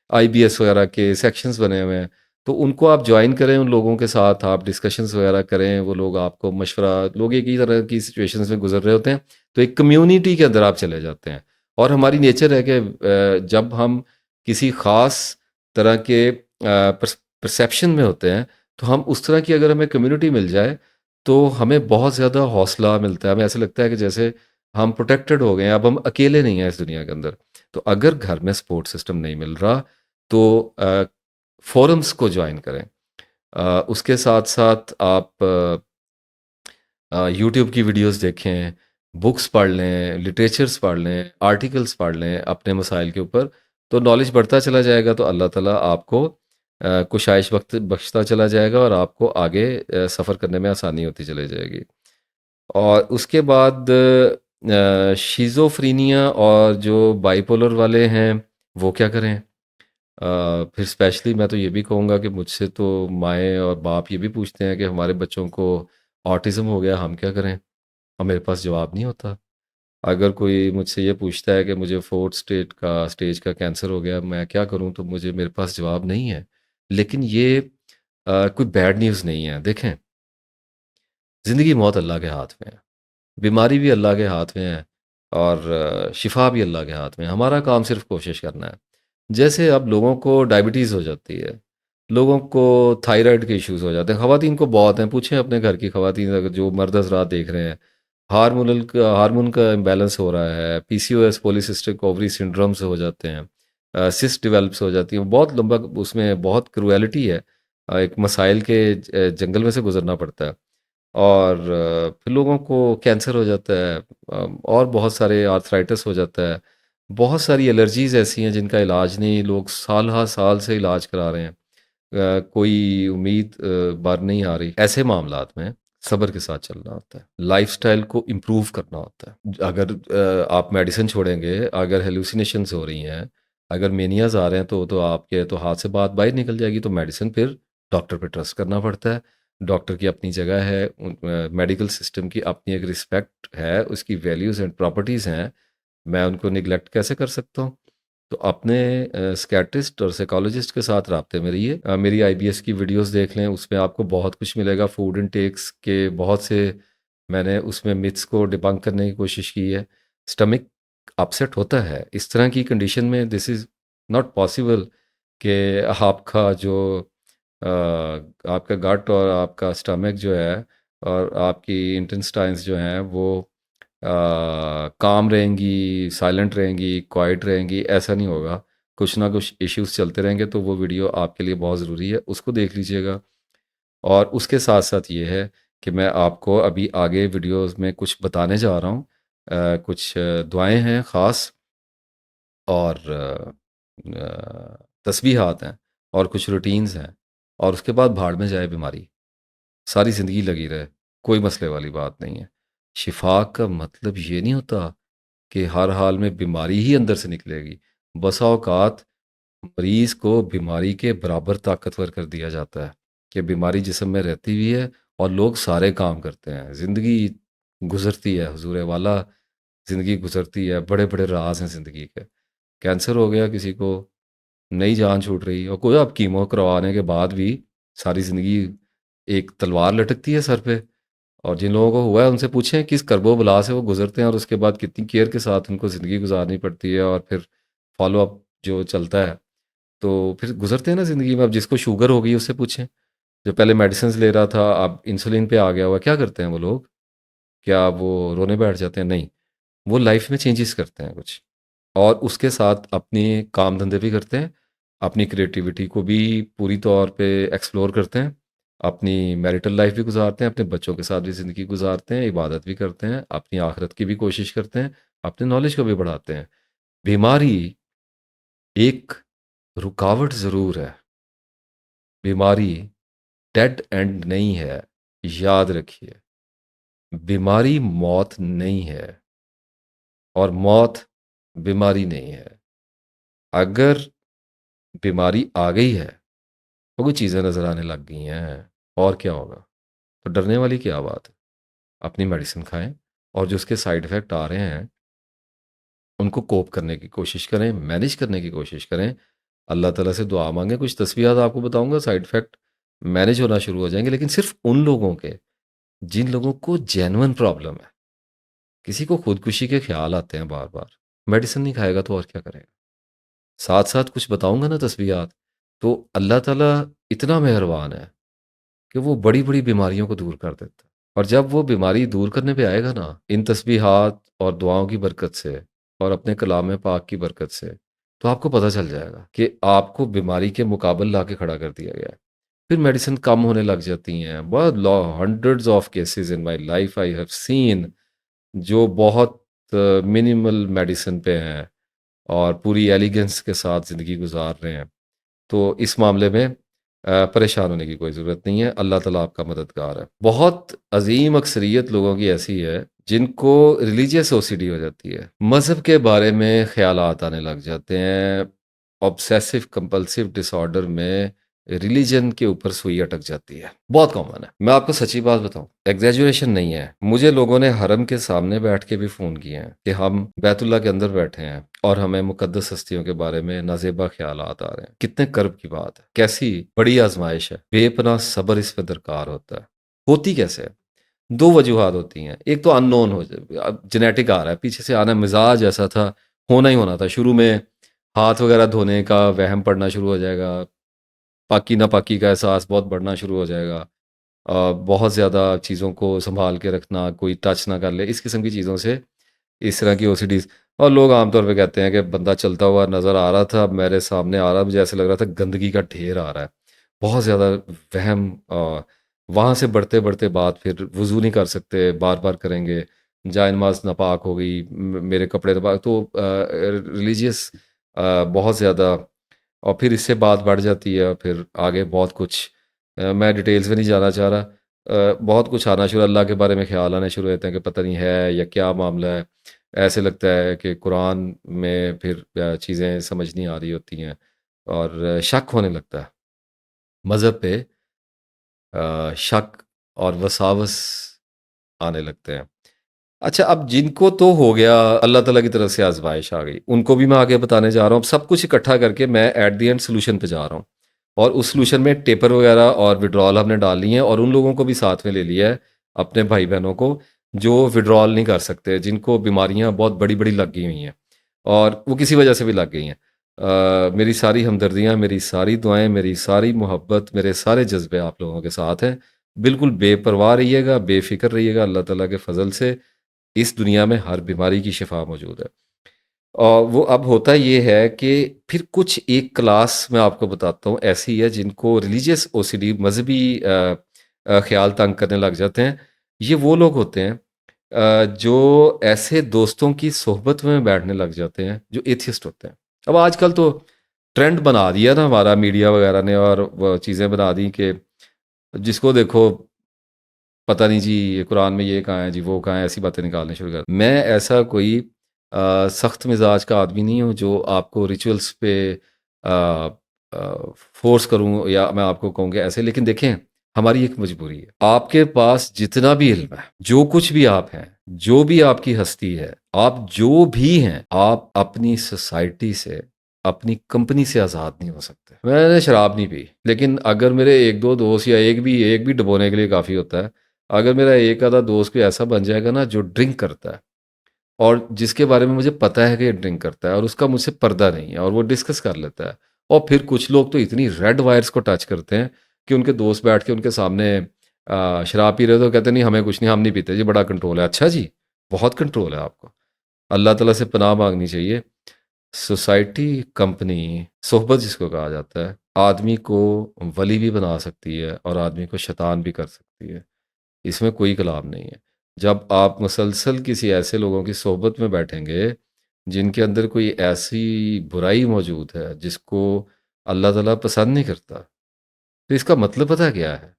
आईबीएस वगैरह के सेक्शंस बने हुए हैं। तो उनको आप ज्वाइन करें, उन लोगों के साथ आप डिस्कशंस वगैरह करें, वो लोग आपको मशवरा, लोग एक ही तरह की सिचुएशंस में गुजर रहे होते हैं, तो एक कम्युनिटी के अंदर आप चले जाते हैं। और हमारी नेचर है कि जब हम किसी ख़ास तरह के परसेप्शन में होते हैं, तो हम उस तरह की अगर हमें कम्युनिटी मिल जाए तो हमें बहुत ज़्यादा हौसला मिलता है। हमें ऐसा लगता है कि जैसे हम प्रोटेक्टेड हो गए हैं, अब हम अकेले नहीं हैं इस दुनिया के अंदर। तो अगर घर में सपोर्ट सिस्टम नहीं मिल रहा तो फोरम्स को ज्वाइन करें। उसके साथ साथ आप यूट्यूब की वीडियोस देखें, बुक्स पढ़ लें, लिटरेचर्स पढ़ लें, आर्टिकल्स पढ़ लें अपने मसाइल के ऊपर, तो नॉलेज बढ़ता चला जाएगा। तो अल्लाह ताला आपको कुशाइश वक्त बख्शता चला जाएगा और आपको आगे सफ़र करने में आसानी होती चली जाएगी। और उसके बाद शिज़ोफ्रीनिया और जो बाइपोलर वाले हैं वो क्या करें? फिर स्पेशली मैं तो ये भी कहूँगा कि मुझसे तो माएँ और बाप ये भी पूछते हैं कि हमारे बच्चों को ऑटिज़म हो गया, हम क्या करें? और मेरे पास जवाब नहीं होता। अगर कोई मुझसे ये पूछता है कि मुझे फोर्थ स्टेज का कैंसर हो गया, मैं क्या करूं, तो मुझे मेरे पास जवाब नहीं है। लेकिन ये कोई बैड न्यूज़ नहीं है। देखें, ज़िंदगी मौत अल्लाह के हाथ में है, बीमारी भी अल्लाह के हाथ में है, और शिफा भी अल्लाह के हाथ में है। हमारा काम सिर्फ कोशिश करना है। जैसे अब लोगों को डायबिटीज़ हो जाती है, लोगों को थायराइड के इश्यूज हो जाते हैं, खवातीन को बहुत हैं। पूछें अपने घर की खवातीन, अगर जो मर्द हजरात देख रहे हैं, हार्मोन का इम्बैलेंस हो रहा है, पीसीओएस पॉलीसिस्टिक ओवरी सिंड्रोम्स हो जाते हैं, सिस्ट डेवलप्स हो जाती है, बहुत लंबा, उसमें बहुत क्रूएलिटी है। एक मसाइल के जंगल में से गुजरना पड़ता है। और फिर लोगों को कैंसर हो जाता है, और बहुत सारे आर्थराइटिस हो जाता है। बहुत सारी एलर्जीज ऐसी हैं जिनका इलाज नहीं, लोग साल हा साल से इलाज करा रहे हैं, कोई उम्मीद बार नहीं आ रही। ऐसे मामलात में सब्र के साथ चलना होता है, लाइफस्टाइल को इम्प्रूव करना होता है। अगर आप मेडिसिन छोड़ेंगे, अगर हेलुसिनेशंस हो रही हैं, अगर मेनियाज आ रहे हैं, तो आपके तो हाथ से बात बाहर निकल जाएगी। तो मेडिसिन फिर डॉक्टर पे ट्रस्ट करना पड़ता है। डॉक्टर की अपनी जगह है, मेडिकल सिस्टम की अपनी एक रिस्पेक्ट है, उसकी वैल्यूज़ एंड प्रॉपर्टीज़ हैं। मैं उनको निगलेक्ट कैसे कर सकता हूँ? तो अपने स्कैट्रिस्ट और साइकोलॉजिस्ट के साथ राब्ते में रहिए। मेरी आईबीएस की वीडियोस देख लें, उसमें आपको बहुत कुछ मिलेगा। फूड इनटेक्स के बहुत से मैंने उसमें मिथ्स को डिबंक करने की कोशिश की है। स्टमक अपसेट होता है इस तरह की कंडीशन में, दिस इज़ नॉट पॉसिबल कि आपका जो आपका गट और आपका स्टमक जो है और आपकी इंटेस्टाइन्स जो हैं वो काम रहेंगी, साइलेंट रहेंगी, क्वाइट रहेंगी, ऐसा नहीं होगा। कुछ ना कुछ इश्यूज चलते रहेंगे। तो वो वीडियो आपके लिए बहुत ज़रूरी है, उसको देख लीजिएगा। और उसके साथ साथ ये है कि मैं आपको अभी आगे वीडियोस में कुछ बताने जा रहा हूँ। कुछ दुआएं हैं ख़ास, और तस्बीहात हैं, और कुछ रूटीन्स हैं। और उसके बाद भाड़ में जाए बीमारी, सारी ज़िंदगी लगी रहे, कोई मसले वाली बात नहीं है। शिफा का मतलब ये नहीं होता कि हर हाल में बीमारी ही अंदर से निकलेगी। बसा औकात मरीज़ को बीमारी के बराबर ताकतवर कर दिया जाता है कि बीमारी जिस्म में रहती भी है और लोग सारे काम करते हैं। ज़िंदगी गुज़रती है हुज़ूर वाला, ज़िंदगी गुज़रती है, बड़े-बड़े राज़ हैं ज़िंदगी के। कैंसर हो गया किसी को, नई जान छूट रही, और कोई आप कीमो करवाने के बाद भी सारी ज़िंदगी एक तलवार लटकती है सर पे। और जिन लोगों को हुआ है उनसे पूछें किस करबो बला से वो गुजरते हैं, और उसके बाद कितनी केयर के साथ उनको ज़िंदगी गुजारनी पड़ती है, और फिर फॉलो अप जो चलता है, तो फिर गुजरते हैं ना ज़िंदगी में। अब जिसको शुगर हो गई उससे पूछें, जो पहले मेडिसिन ले रहा था अब इंसुलिन पे आ गया हुआ, क्या करते हैं वो लोग? क्या वो रोने बैठ जाते हैं? नहीं, वो लाइफ में चेंजेस करते हैं कुछ, और उसके साथ अपने काम धंधे भी करते हैं, अपनी क्रिएटिविटी को भी पूरी तौर पे एक्सप्लोर करते हैं। अपनी मैरिटल लाइफ भी गुजारते हैं, अपने बच्चों के साथ भी ज़िंदगी गुजारते हैं, इबादत भी करते हैं, अपनी आखिरत की भी कोशिश करते हैं, अपने नॉलेज को भी बढ़ाते हैं। बीमारी एक रुकावट ज़रूर है, बीमारी डेड एंड नहीं है, याद रखिए। बीमारी मौत नहीं है और मौत बीमारी नहीं है। अगर बीमारी आ गई है तो कुछ चीज़ें नज़र आने लग गई हैं, और क्या होगा? तो डरने वाली क्या बात है? अपनी मेडिसिन खाएं और जो उसके साइड इफ़ेक्ट आ रहे हैं उनको कोप करने की कोशिश करें, मैनेज करने की कोशिश करें। अल्लाह ताला से दुआ मांगें। कुछ तस्बीहात आपको बताऊंगा, साइड इफ़ेक्ट मैनेज होना शुरू हो जाएंगे, लेकिन सिर्फ उन लोगों के जिन लोगों को जेन्युइन प्रॉब्लम है। किसी को खुदकुशी के ख्याल आते हैं बार बार, मेडिसिन नहीं खाएगा तो और क्या करेगा? साथ साथ कुछ बताऊंगा ना तस्बीहात, तो अल्लाह ताला इतना मेहरबान है कि वो बड़ी बड़ी बीमारियों को दूर कर देता है। और जब वो बीमारी दूर करने पे आएगा ना, इन तस्बीहात और दुआओं की बरकत से और अपने कलाम पाक की बरकत से, तो आपको पता चल जाएगा कि आपको बीमारी के मुकाबले ला के खड़ा कर दिया गया है। फिर मेडिसिन कम होने लग जाती हैं। बहुत law hundreds of cases in my life I have seen, जो बहुत मिनिमल मेडिसिन पे हैं और पूरी एलिगेंस के साथ ज़िंदगी गुजार रहे हैं। तो इस मामले में परेशान होने की कोई ज़रूरत नहीं है। अल्लाह ताला आपका मददगार है। बहुत अजीम अक्सरियत लोगों की ऐसी है जिनको रिलीजियस ओसीडी हो जाती है। मज़हब के बारे में ख़्यालात आने लग जाते हैं। ऑब्सेसिव कंपल्सिव डिसऑर्डर में रिलीजन के ऊपर सुई अटक जाती है। बहुत कॉमन है। मैं आपको सच्ची बात बताऊं, एग्जैजुरेशन नहीं है। मुझे लोगों ने हरम के सामने बैठ के भी फ़ोन किए हैं कि हम बैतुल्ला के अंदर बैठे हैं और हमें मुकद्दस हस्तियों के बारे में नाजेबा ख्यालात आ रहे हैं। कितने कर्ब की बात है, कैसी बड़ी आजमाइश है। बेपनाह सब्र इस पे दरकार होता है। होती कैसे है? दो वजूहात होती हैं। एक तो अननोन हो जाए, जेनेटिक आ रहा है, पीछे से आना, मिजाज ऐसा था, होना ही होना था। शुरू में हाथ वगैरह धोने का वहम पड़ना शुरू हो जाएगा, पाकी नापाकी का एहसास बहुत बढ़ना शुरू हो जाएगा। बहुत ज़्यादा चीज़ों को संभाल के रखना, कोई टच ना कर ले, इस किस्म की चीज़ों से इस तरह की ओसीडीज़। और लोग आमतौर पे कहते हैं कि बंदा चलता हुआ नज़र आ रहा था, मेरे सामने आ रहा, मुझे ऐसे लग रहा था गंदगी का ढेर आ रहा है। बहुत ज़्यादा वहम। वहाँ से बढ़ते-बढ़ते बात, फिर वज़ू नहीं कर सकते, बार-बार करेंगे, जाए नमाज़ नापाक हो गई, मेरे कपड़े नापाक, तो रिलीजियस बहुत ज़्यादा। और फिर इससे बात बढ़ जाती है और फिर आगे बहुत कुछ, मैं डिटेल्स में नहीं जाना चाह रहा। बहुत कुछ आना शुरू, अल्लाह के बारे में ख्याल आने शुरू होते हैं कि पता नहीं है या क्या मामला है। ऐसे लगता है कि कुरान में फिर चीज़ें समझ नहीं आ रही होती हैं और शक होने लगता है मज़हब पे। शक और वसावस आने लगते हैं। अच्छा, अब जिनको तो हो गया, अल्लाह ताला की तरफ से आज़माइश आ गई, उनको भी मैं आगे बताने जा रहा हूँ। अब सब कुछ इकट्ठा करके मैं एट द एंड सॉल्यूशन पे जा रहा हूँ। और उस सॉल्यूशन में टेपर वगैरह और विड्रॉल हमने डाल ली है, और उन लोगों को भी साथ में ले लिया है, अपने भाई-बहनों को, जो विड्रॉल नहीं कर सकते, जिनको बीमारियाँ बहुत बड़ी-बड़ी लग गई हुई हैं और वो किसी वजह से भी लग गई हैं। मेरी सारी हमदर्दियाँ, मेरी सारी दुआएँ, मेरी सारी मोहब्बत, मेरे सारे जज़्बे आप लोगों के साथ हैं। बिल्कुल बेपरवाह रहिएगा, बेफ़िक्र रहिएगा, अल्लाह ताला के फ़ज़ल से इस दुनिया में हर बीमारी की शिफा मौजूद है। और वो अब होता ये है कि फिर कुछ एक क्लास मैं आपको बताता हूँ ऐसी है जिनको रिलीजियस ओसीडी, मजहबी ख्याल तंग करने लग जाते हैं। ये वो लोग होते हैं जो ऐसे दोस्तों की सोहबत में बैठने लग जाते हैं जो एथियस्ट होते हैं। अब आजकल तो ट्रेंड बना दिया ना हमारा मीडिया वगैरह ने, और वो चीज़ें बना दी कि जिसको देखो पता नहीं जी, ये कुरान में ये कहाँ है जी, वो कहाँ है, ऐसी बातें निकालने शुरू कर। मैं ऐसा कोई सख्त मिजाज का आदमी नहीं हूँ जो आपको रिचुअल्स पे फोर्स करूँ या मैं आपको कहूँ कि ऐसे। लेकिन देखें, हमारी एक मजबूरी है। आपके पास जितना भी इल्म है, जो कुछ भी आप हैं, जो भी आपकी हस्ती है, आप जो भी हैं, आप अपनी सोसाइटी से, अपनी कंपनी से आज़ाद नहीं हो सकते। मैंने शराब नहीं पी, लेकिन अगर मेरे एक दो दोस्त, या एक भी डुबोने के लिए काफ़ी होता है, अगर मेरा एक आधा दोस्त कोई ऐसा बन जाएगा ना जो ड्रिंक करता है, और जिसके बारे में मुझे पता है कि ये ड्रिंक करता है और उसका मुझसे पर्दा नहीं है, और वो डिस्कस कर लेता है, और फिर कुछ लोग तो इतनी रेड वायर्स को टच करते हैं कि उनके दोस्त बैठ के उनके सामने शराब पी रहे हो तो कहते नहीं हमें कुछ नहीं, हम नहीं पीते जी, बड़ा कंट्रोल है। अच्छा जी, बहुत कंट्रोल है आपको। अल्लाह ताला से पनाह मांगनी चाहिए। सोसाइटी, कंपनी, सोहबत जिसको कहा जाता है, आदमी को वली भी बना सकती है और आदमी को शैतान भी कर सकती है। इसमें कोई कलाम नहीं है। जब आप मुसलसल किसी ऐसे लोगों की सोहबत में बैठेंगे जिनके अंदर कोई ऐसी बुराई मौजूद है जिसको अल्लाह ताला पसंद नहीं करता, तो इसका मतलब पता क्या है?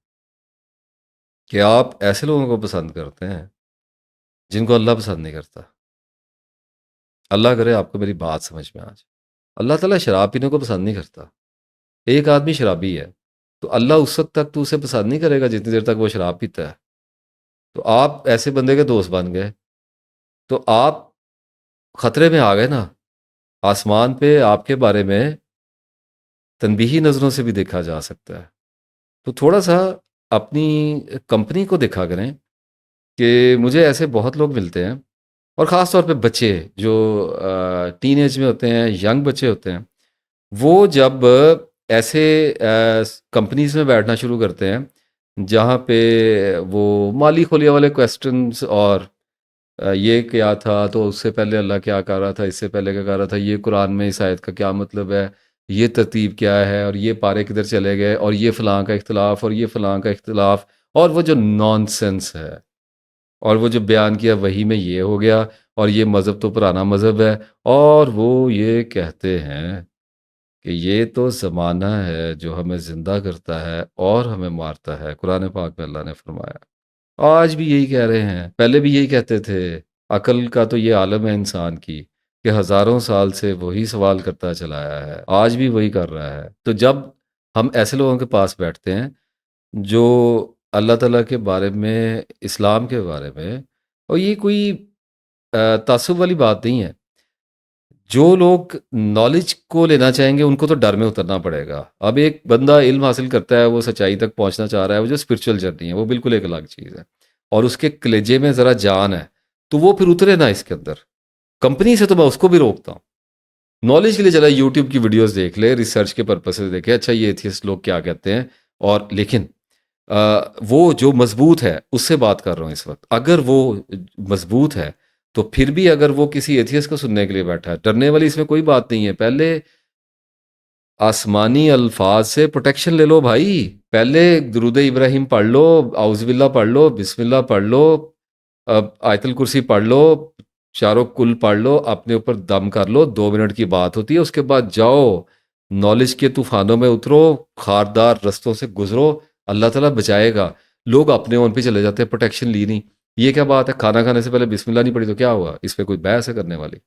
कि आप ऐसे लोगों को पसंद करते हैं जिनको अल्लाह पसंद नहीं करता। अल्लाह करे आपको मेरी बात समझ में आ जाए। अल्लाह ताला शराब पीने को पसंद नहीं करता। एक आदमी शराबी है, तो अल्लाह उस वक्त तक तो उसे पसंद नहीं करेगा जितनी देर तक वो शराब पीता है। तो आप ऐसे बंदे के दोस्त बन गए, तो आप खतरे में आ गए ना। आसमान पे आपके बारे में तनबीही नज़रों से भी देखा जा सकता है। तो थोड़ा सा अपनी कंपनी को देखा करें कि मुझे ऐसे बहुत लोग मिलते हैं, और ख़ास तौर पे बच्चे जो टीनेज में होते हैं, यंग बच्चे होते हैं, वो जब ऐसे कंपनीज में बैठना शुरू करते हैं जहाँ पे वो माली खोलिया वाले क्वेश्चंस, और ये क्या था, तो उससे पहले अल्लाह क्या कर रहा था, इससे पहले क्या कर रहा था, ये कुरान में इस आयत का क्या मतलब है, ये तरतीब क्या है, और ये पारे किधर चले गए, और ये फ़लाँ का इख्तलाफ, और ये फ़लाँ का इख्तलाफ, और वो जो नॉनसेंस है, और वो जो बयान किया वही में ये हो गया, और ये मज़हब तो पुराना मज़हब है, और वो ये कहते हैं कि ये तो ज़माना है जो हमें ज़िंदा करता है और हमें मारता है। कुरान पाक में अल्लाह ने फरमाया। आज भी यही कह रहे हैं, पहले भी यही कहते थे। अकल का तो ये आलम है इंसान की कि हज़ारों साल से वही सवाल करता चला आया है, आज भी वही कर रहा है। तो जब हम ऐसे लोगों के पास बैठते हैं जो अल्लाह ताला के बारे में, इस्लाम के बारे में, और ये कोई तासुब वाली बात नहीं है। जो लोग नॉलेज को लेना चाहेंगे उनको तो डर में उतरना पड़ेगा। अब एक बंदा इल्म हासिल करता है, वो सच्चाई तक पहुंचना चाह रहा है, वो जो स्पिरिचुअल जर्नी है वो बिल्कुल एक अलग चीज़ है, और उसके कलेजे में ज़रा जान है, तो वो फिर उतरे ना इसके अंदर। कंपनी से तो मैं उसको भी रोकता हूँ। नॉलेज के लिए चला यूट्यूब की वीडियोस देख ले, रिसर्च के पर्पज से देखे, अच्छा ये एथियस्ट लोग क्या कहते हैं, और लेकिन वो जो मजबूत है उससे बात कर रहा हूँ इस वक्त। अगर वो मजबूत है तो फिर भी अगर वो किसी एथियस्ट को सुनने के लिए बैठा है, डरने वाली इसमें कोई बात नहीं है। पहले आसमानी अल्फाज से प्रोटेक्शन ले लो भाई। पहले दुरूद इब्राहिम पढ़ लो, आउज़बिल्ला पढ़ लो, बिस्मिल्लाह पढ़ लो, आयतल कुर्सी पढ़ लो, चारों कुल पढ़ लो, अपने ऊपर दम कर लो, 2 मिनट की बात होती है। उसके बाद जाओ नॉलेज के तूफानों में उतरो, खारदार रस्तों से गुजरो, अल्लाह ताला बचाएगा। लोग अपने ओन पे चले जाते हैं, प्रोटेक्शन ली नहीं। ये क्या बात है, खाना खाने से पहले बिस्मिल्लाह नहीं पढ़ी तो क्या हुआ? इस पे कोई बहस है करने वाली?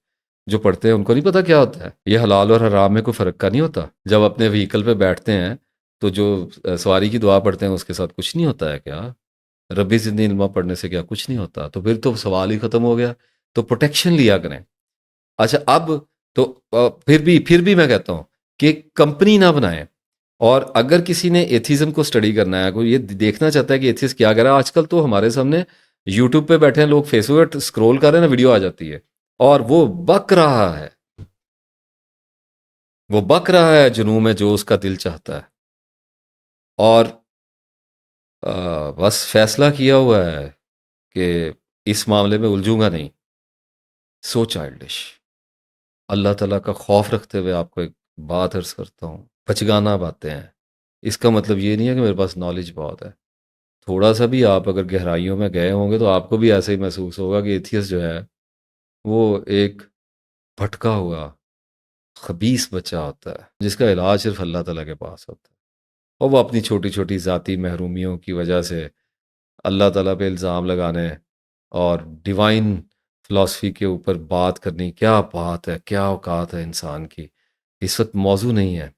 जो पढ़ते हैं उनको नहीं पता क्या होता है? ये हलाल और हराम में कोई फ़र्क का नहीं होता? जब अपने व्हीकल पे बैठते हैं तो जो सवारी की दुआ पढ़ते हैं उसके साथ कुछ नहीं होता है क्या? रब्बी ज़िदनी इल्मा पढ़ने से क्या कुछ नहीं होता? तो फिर तो सवाल ही ख़त्म हो गया। तो प्रोटेक्शन लिया करें। अच्छा, अब तो फिर भी मैं कहता हूँ कि कंपनी ना बनाएं। और अगर किसी ने एथिज्म को स्टडी करना है, कोई ये देखना चाहता है कि एथिस्ट क्या कर रहा है, आजकल तो हमारे सामने यूट्यूब पे बैठे हैं लोग, फेसबुक पे स्क्रॉल कर रहे हैं ना, वीडियो आ जाती है, और वो बक रहा है, वो बक रहा है जुनून में जो उसका दिल चाहता है, और बस फैसला किया हुआ है कि इस मामले में उलझूंगा नहीं। सो चाइल्डिश। अल्लाह ताला का खौफ रखते हुए आपको एक बात अर्ज करता हूँ, बचगाना बातें हैं। इसका मतलब ये नहीं है कि मेरे पास नॉलेज बहुत है। थोड़ा सा भी आप अगर गहराइयों में गए होंगे तो आपको भी ऐसे ही महसूस होगा कि एथियस जो है वो एक भटका हुआ खबीस बच्चा होता है जिसका इलाज सिर्फ अल्लाह ताला के पास होता है, और वो अपनी छोटी छोटी ज़ाती महरूमियों की वजह से अल्लाह ताला पे इल्ज़ाम लगाने और डिवाइन फ़िलासफ़ी के ऊपर बात करनी, क्या बात है, क्या औकात है इंसान की। इस वक्त मौजू नहीं है।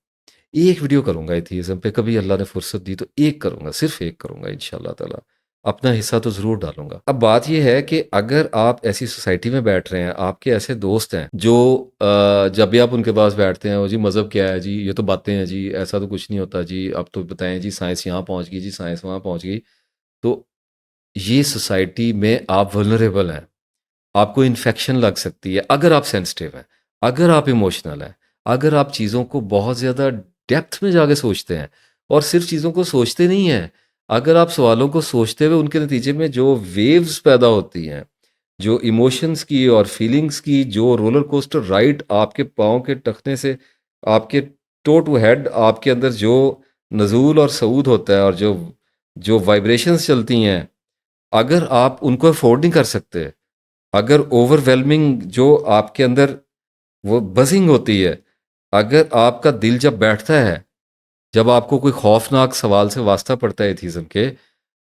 एक वीडियो करूँगा एथीज़्म पे, कभी अल्लाह ने फुर्सत दी तो एक करूँगा, सिर्फ एक करूँगा इंशाअल्लाह ताला। अपना हिस्सा तो ज़रूर डालूँगा। अब बात ये है कि अगर आप ऐसी सोसाइटी में बैठ रहे हैं, आपके ऐसे दोस्त हैं जो जब भी आप उनके पास बैठते हैं, "ओ जी मज़हब क्या है जी? ये तो बातें हैं जी, ऐसा तो कुछ नहीं होता जी, अब तो बताएँ जी, साइंस यहाँ पहुँच गई जी, साइंस वहाँ पहुँच गई।" तो ये सोसाइटी में आप वल्नरेबल हैं। आपको इन्फेक्शन लग सकती है अगर आप सेंसिटिव हैं, अगर आप इमोशनल हैं, अगर आप चीज़ों को बहुत ज़्यादा डेप्थ में जाके सोचते हैं, और सिर्फ चीज़ों को सोचते नहीं हैं, अगर आप सवालों को सोचते हुए उनके नतीजे में जो वेव्स पैदा होती हैं, जो इमोशंस की और फीलिंग्स की जो रोलर कोस्टर राइड आपके पाँव के टखने से आपके टो टू हेड आपके अंदर जो नज़ूल और सऊद होता है और जो जो वाइब्रेशंस चलती हैं, अगर आप उनको अफोर्ड नहीं कर सकते, अगर ओवरवेलमिंग जो आपके अंदर वो बजिंग होती है, अगर आपका दिल जब बैठता है, जब आपको कोई खौफनाक सवाल से वास्ता पड़ता है एथीज़म के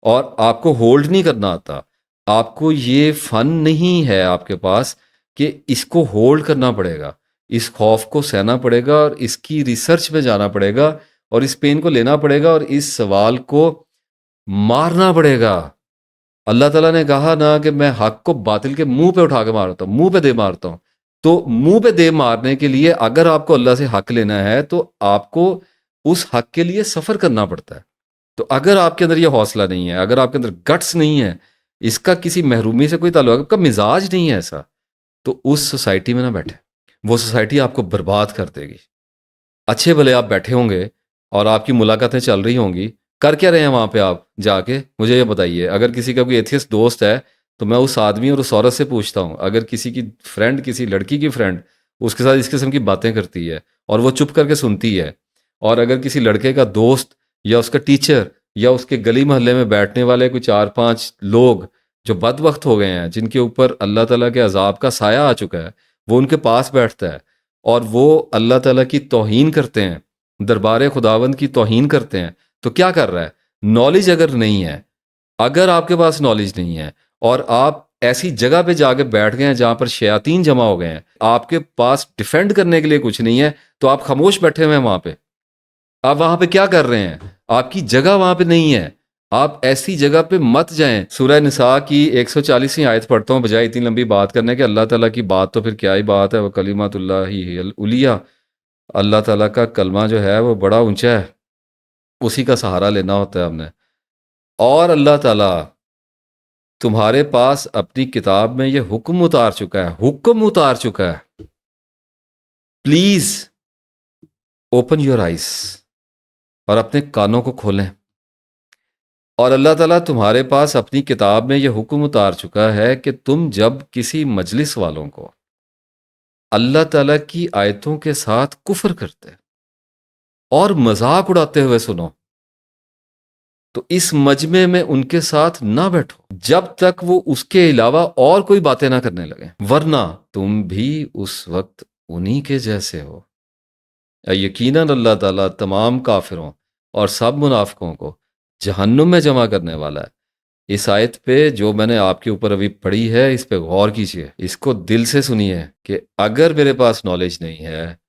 और आपको होल्ड नहीं करना आता, आपको ये फन नहीं है आपके पास कि इसको होल्ड करना पड़ेगा, इस खौफ को सहना पड़ेगा और इसकी रिसर्च में जाना पड़ेगा और इस पेन को लेना पड़ेगा और इस सवाल को मारना पड़ेगा। अल्लाह ताला ने कहा ना कि मैं हक को बातिल के मुंह पे उठा के मारता हूँ, मुंह पे दे मारता हूँ। तो मुंह पे दे मारने के लिए अगर आपको अल्लाह से हक लेना है तो आपको उस हक के लिए सफर करना पड़ता है। तो अगर आपके अंदर ये हौसला नहीं है, अगर आपके अंदर गट्स नहीं है, इसका किसी महरूमी से कोई ताल्लुक, आपका मिजाज नहीं है ऐसा, तो उस सोसाइटी में ना बैठे। वो सोसाइटी आपको बर्बाद कर देगी। अच्छे भले आप बैठे होंगे और आपकी मुलाकातें चल रही होंगी, कर क्या रहे हैं वहाँ पे आप जाके, मुझे ये बताइए। अगर किसी का कोई एथियस्ट दोस्त है तो मैं उस आदमी और उस औरत से पूछता हूँ, अगर किसी की फ्रेंड, किसी लड़की की फ्रेंड उसके साथ इस किस्म की बातें करती है और वो चुप करके सुनती है, और अगर किसी लड़के का दोस्त या उसका टीचर या उसके गली मोहल्ले में बैठने वाले कोई 4-5 लोग जो बदबख्त हो गए हैं, जिनके ऊपर अल्लाह ताला के अजाब का साया आ चुका है, वो उनके पास बैठता है और वो अल्लाह ताला की तौहीन करते हैं, दरबार खुदावंद की तौहीन करते हैं, तो क्या कर रहा है? नॉलेज अगर नहीं है, अगर आपके पास नॉलेज नहीं है और आप ऐसी जगह पे जाके बैठ गए हैं जहां पर शयातीन जमा हो गए हैं, आपके पास डिफेंड करने के लिए कुछ नहीं है, तो आप खामोश बैठे हुए हैं वहां पे। आप वहां पे क्या कर रहे हैं? आपकी जगह वहां पे नहीं है। आप ऐसी जगह पे मत जाएं। सूरह निसा की 140वीं आयत पढ़ता हूं बजाय इतनी लंबी बात करने के। अल्लाह ताला की बात तो फिर क्या ही बात है, वो कलिमातुल्लाह ही हियल उलिया। अल्लाह ताला का कलमा जो है वो बड़ा ऊंचा है, उसी का सहारा लेना होता है हमने। और अल्लाह ताला तुम्हारे पास अपनी किताब में ये हुक्म उतार चुका है, हुक्म उतार चुका है, प्लीज ओपन योर आइज, और अपने कानों को खोलें। और अल्लाह ताला तुम्हारे पास अपनी किताब में यह हुक्म उतार चुका है कि तुम जब किसी मजलिस वालों को अल्लाह ताला की आयतों के साथ कुफर करते और मजाक उड़ाते हुए सुनो, तो इस मजमे में उनके साथ ना बैठो जब तक वो उसके अलावा और कोई बातें ना करने लगे, वरना तुम भी उस वक्त उन्हीं के जैसे हो। यकीनन अल्लाह ताला तमाम काफिरों और सब मुनाफिकों को जहन्नुम में जमा करने वाला है। इस आयत पे जो मैंने आपके ऊपर अभी पढ़ी है, इस पे गौर कीजिए, इसको दिल से सुनिए कि अगर मेरे पास नॉलेज नहीं है,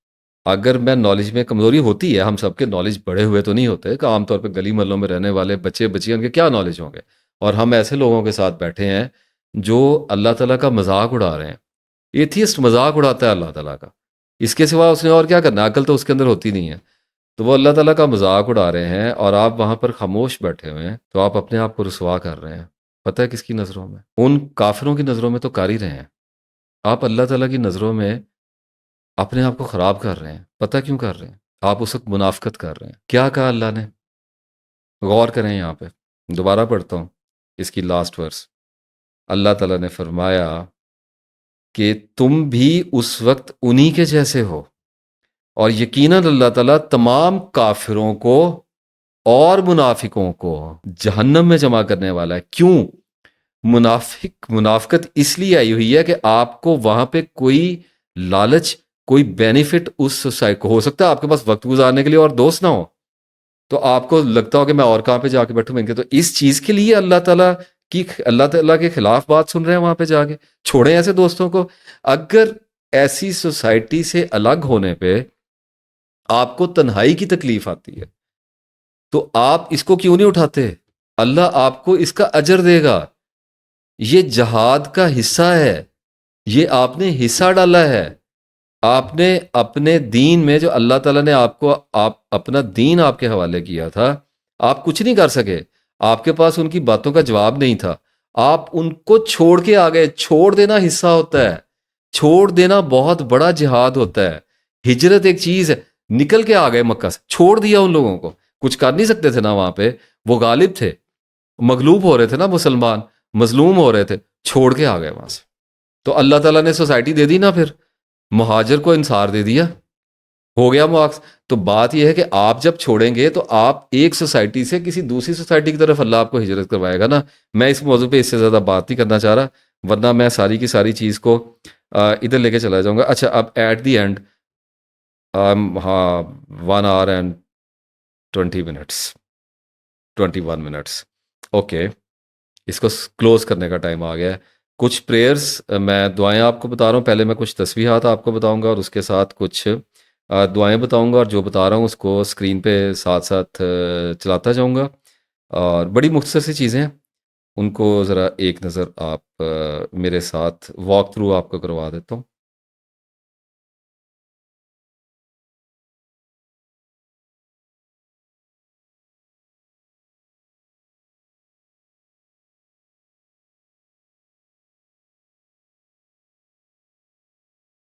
अगर मैं नॉलेज में कमज़ोरी होती है, हम सबके नॉलेज बढ़े हुए तो नहीं होते कि आमतौर पर गली मोहल्लों में रहने वाले बच्चे बच्चियां के क्या नॉलेज होंगे, और हम ऐसे लोगों के साथ बैठे हैं जो अल्लाह ताला का मजाक उड़ा रहे हैं। एथियस्ट मजाक उड़ाता है अल्लाह ताला का, इसके सिवा उसने और क्या करना, अकल तो उसके अंदर होती नहीं है। तो वो अल्लाह ताला का मजाक उड़ा रहे हैं और आप वहां पर खामोश बैठे हुए हैं, तो आप अपने आप को रुसवा कर रहे हैं। पता है किसकी नज़रों में? उन काफिरों की नज़रों में तो कर ही रहे हैं। आप अल्लाह ताला की नज़रों में अपने आप को ख़राब कर रहे हैं। पता क्यों कर रहे हैं? आप उस वक्त मुनाफकत कर रहे हैं। क्या कहा अल्लाह ने? गौर करें यहाँ पे, दोबारा पढ़ता हूँ इसकी लास्ट वर्स। अल्लाह ताला ने फरमाया कि तुम भी उस वक्त उन्हीं के जैसे हो, और यकीनन अल्लाह ताला तमाम काफिरों को और मुनाफिकों को जहन्नम में जमा करने वाला है। क्यों? मुनाफिकत इसलिए आई हुई है कि आपको वहां पे कोई लालच, कोई बेनिफिट उस सोसाइटी को हो सकता है, आपके पास वक्त गुजारने के लिए और दोस्त ना हो, तो आपको लगता हो कि मैं और कहाँ पे जाके बैठूं इनके, तो इस चीज के लिए अल्लाह ताला के खिलाफ बात सुन रहे हैं वहां पे जाके। छोड़ें ऐसे दोस्तों को। अगर ऐसी सोसाइटी से अलग होने पे आपको तन्हाई की तकलीफ आती है, तो आप इसको क्यों नहीं उठाते? अल्लाह आपको इसका अजर देगा। ये जहाद का हिस्सा है, ये आपने हिस्सा डाला है। आपने अपने दीन में जो अल्लाह ताला ने आपको आप अपना दीन आपके हवाले किया था, आप कुछ नहीं कर सके, आपके पास उनकी बातों का जवाब नहीं था, आप उनको छोड़ के आ गए। छोड़ देना हिस्सा होता है, छोड़ देना बहुत बड़ा जिहाद होता है। हिजरत एक चीज है, निकल के आ गए मक्का से, छोड़ दिया उन लोगों को। कुछ कर नहीं सकते थे ना वहां पे, वो गालिब थे, मगलूब हो रहे थे ना मुसलमान, मजलूम हो रहे थे, छोड़ के आ गए वहां से। तो अल्लाह ताला ने सोसाइटी दे दी ना, फिर मुहाजिर को इंसार दे दिया, हो गया मार्क्स। तो बात यह है कि आप जब छोड़ेंगे तो आप एक सोसाइटी से किसी दूसरी सोसाइटी की तरफ अल्लाह आपको हिजरत करवाएगा ना। मैं इस मौजू पे इससे ज़्यादा बात नहीं करना चाह रहा, वरना मैं सारी की सारी चीज़ को इधर लेके चला जाऊंगा। अच्छा, अब एट द एंड, हाँ, 1 hour and 20 minutes, 21 minutes, okay, इसको क्लोज करने का टाइम आ गया है। कुछ प्रेयर्स, मैं दुआएं आपको बता रहा हूँ, पहले मैं कुछ तस्बीहात आपको बताऊंगा और उसके साथ कुछ दुआएं बताऊंगा, और जो बता रहा हूँ उसको स्क्रीन पे साथ साथ चलाता जाऊंगा। और बड़ी मुख्तसर सी चीज़ें हैं, उनको ज़रा एक नज़र आप मेरे साथ वॉक थ्रू आपको करवा देता हूँ।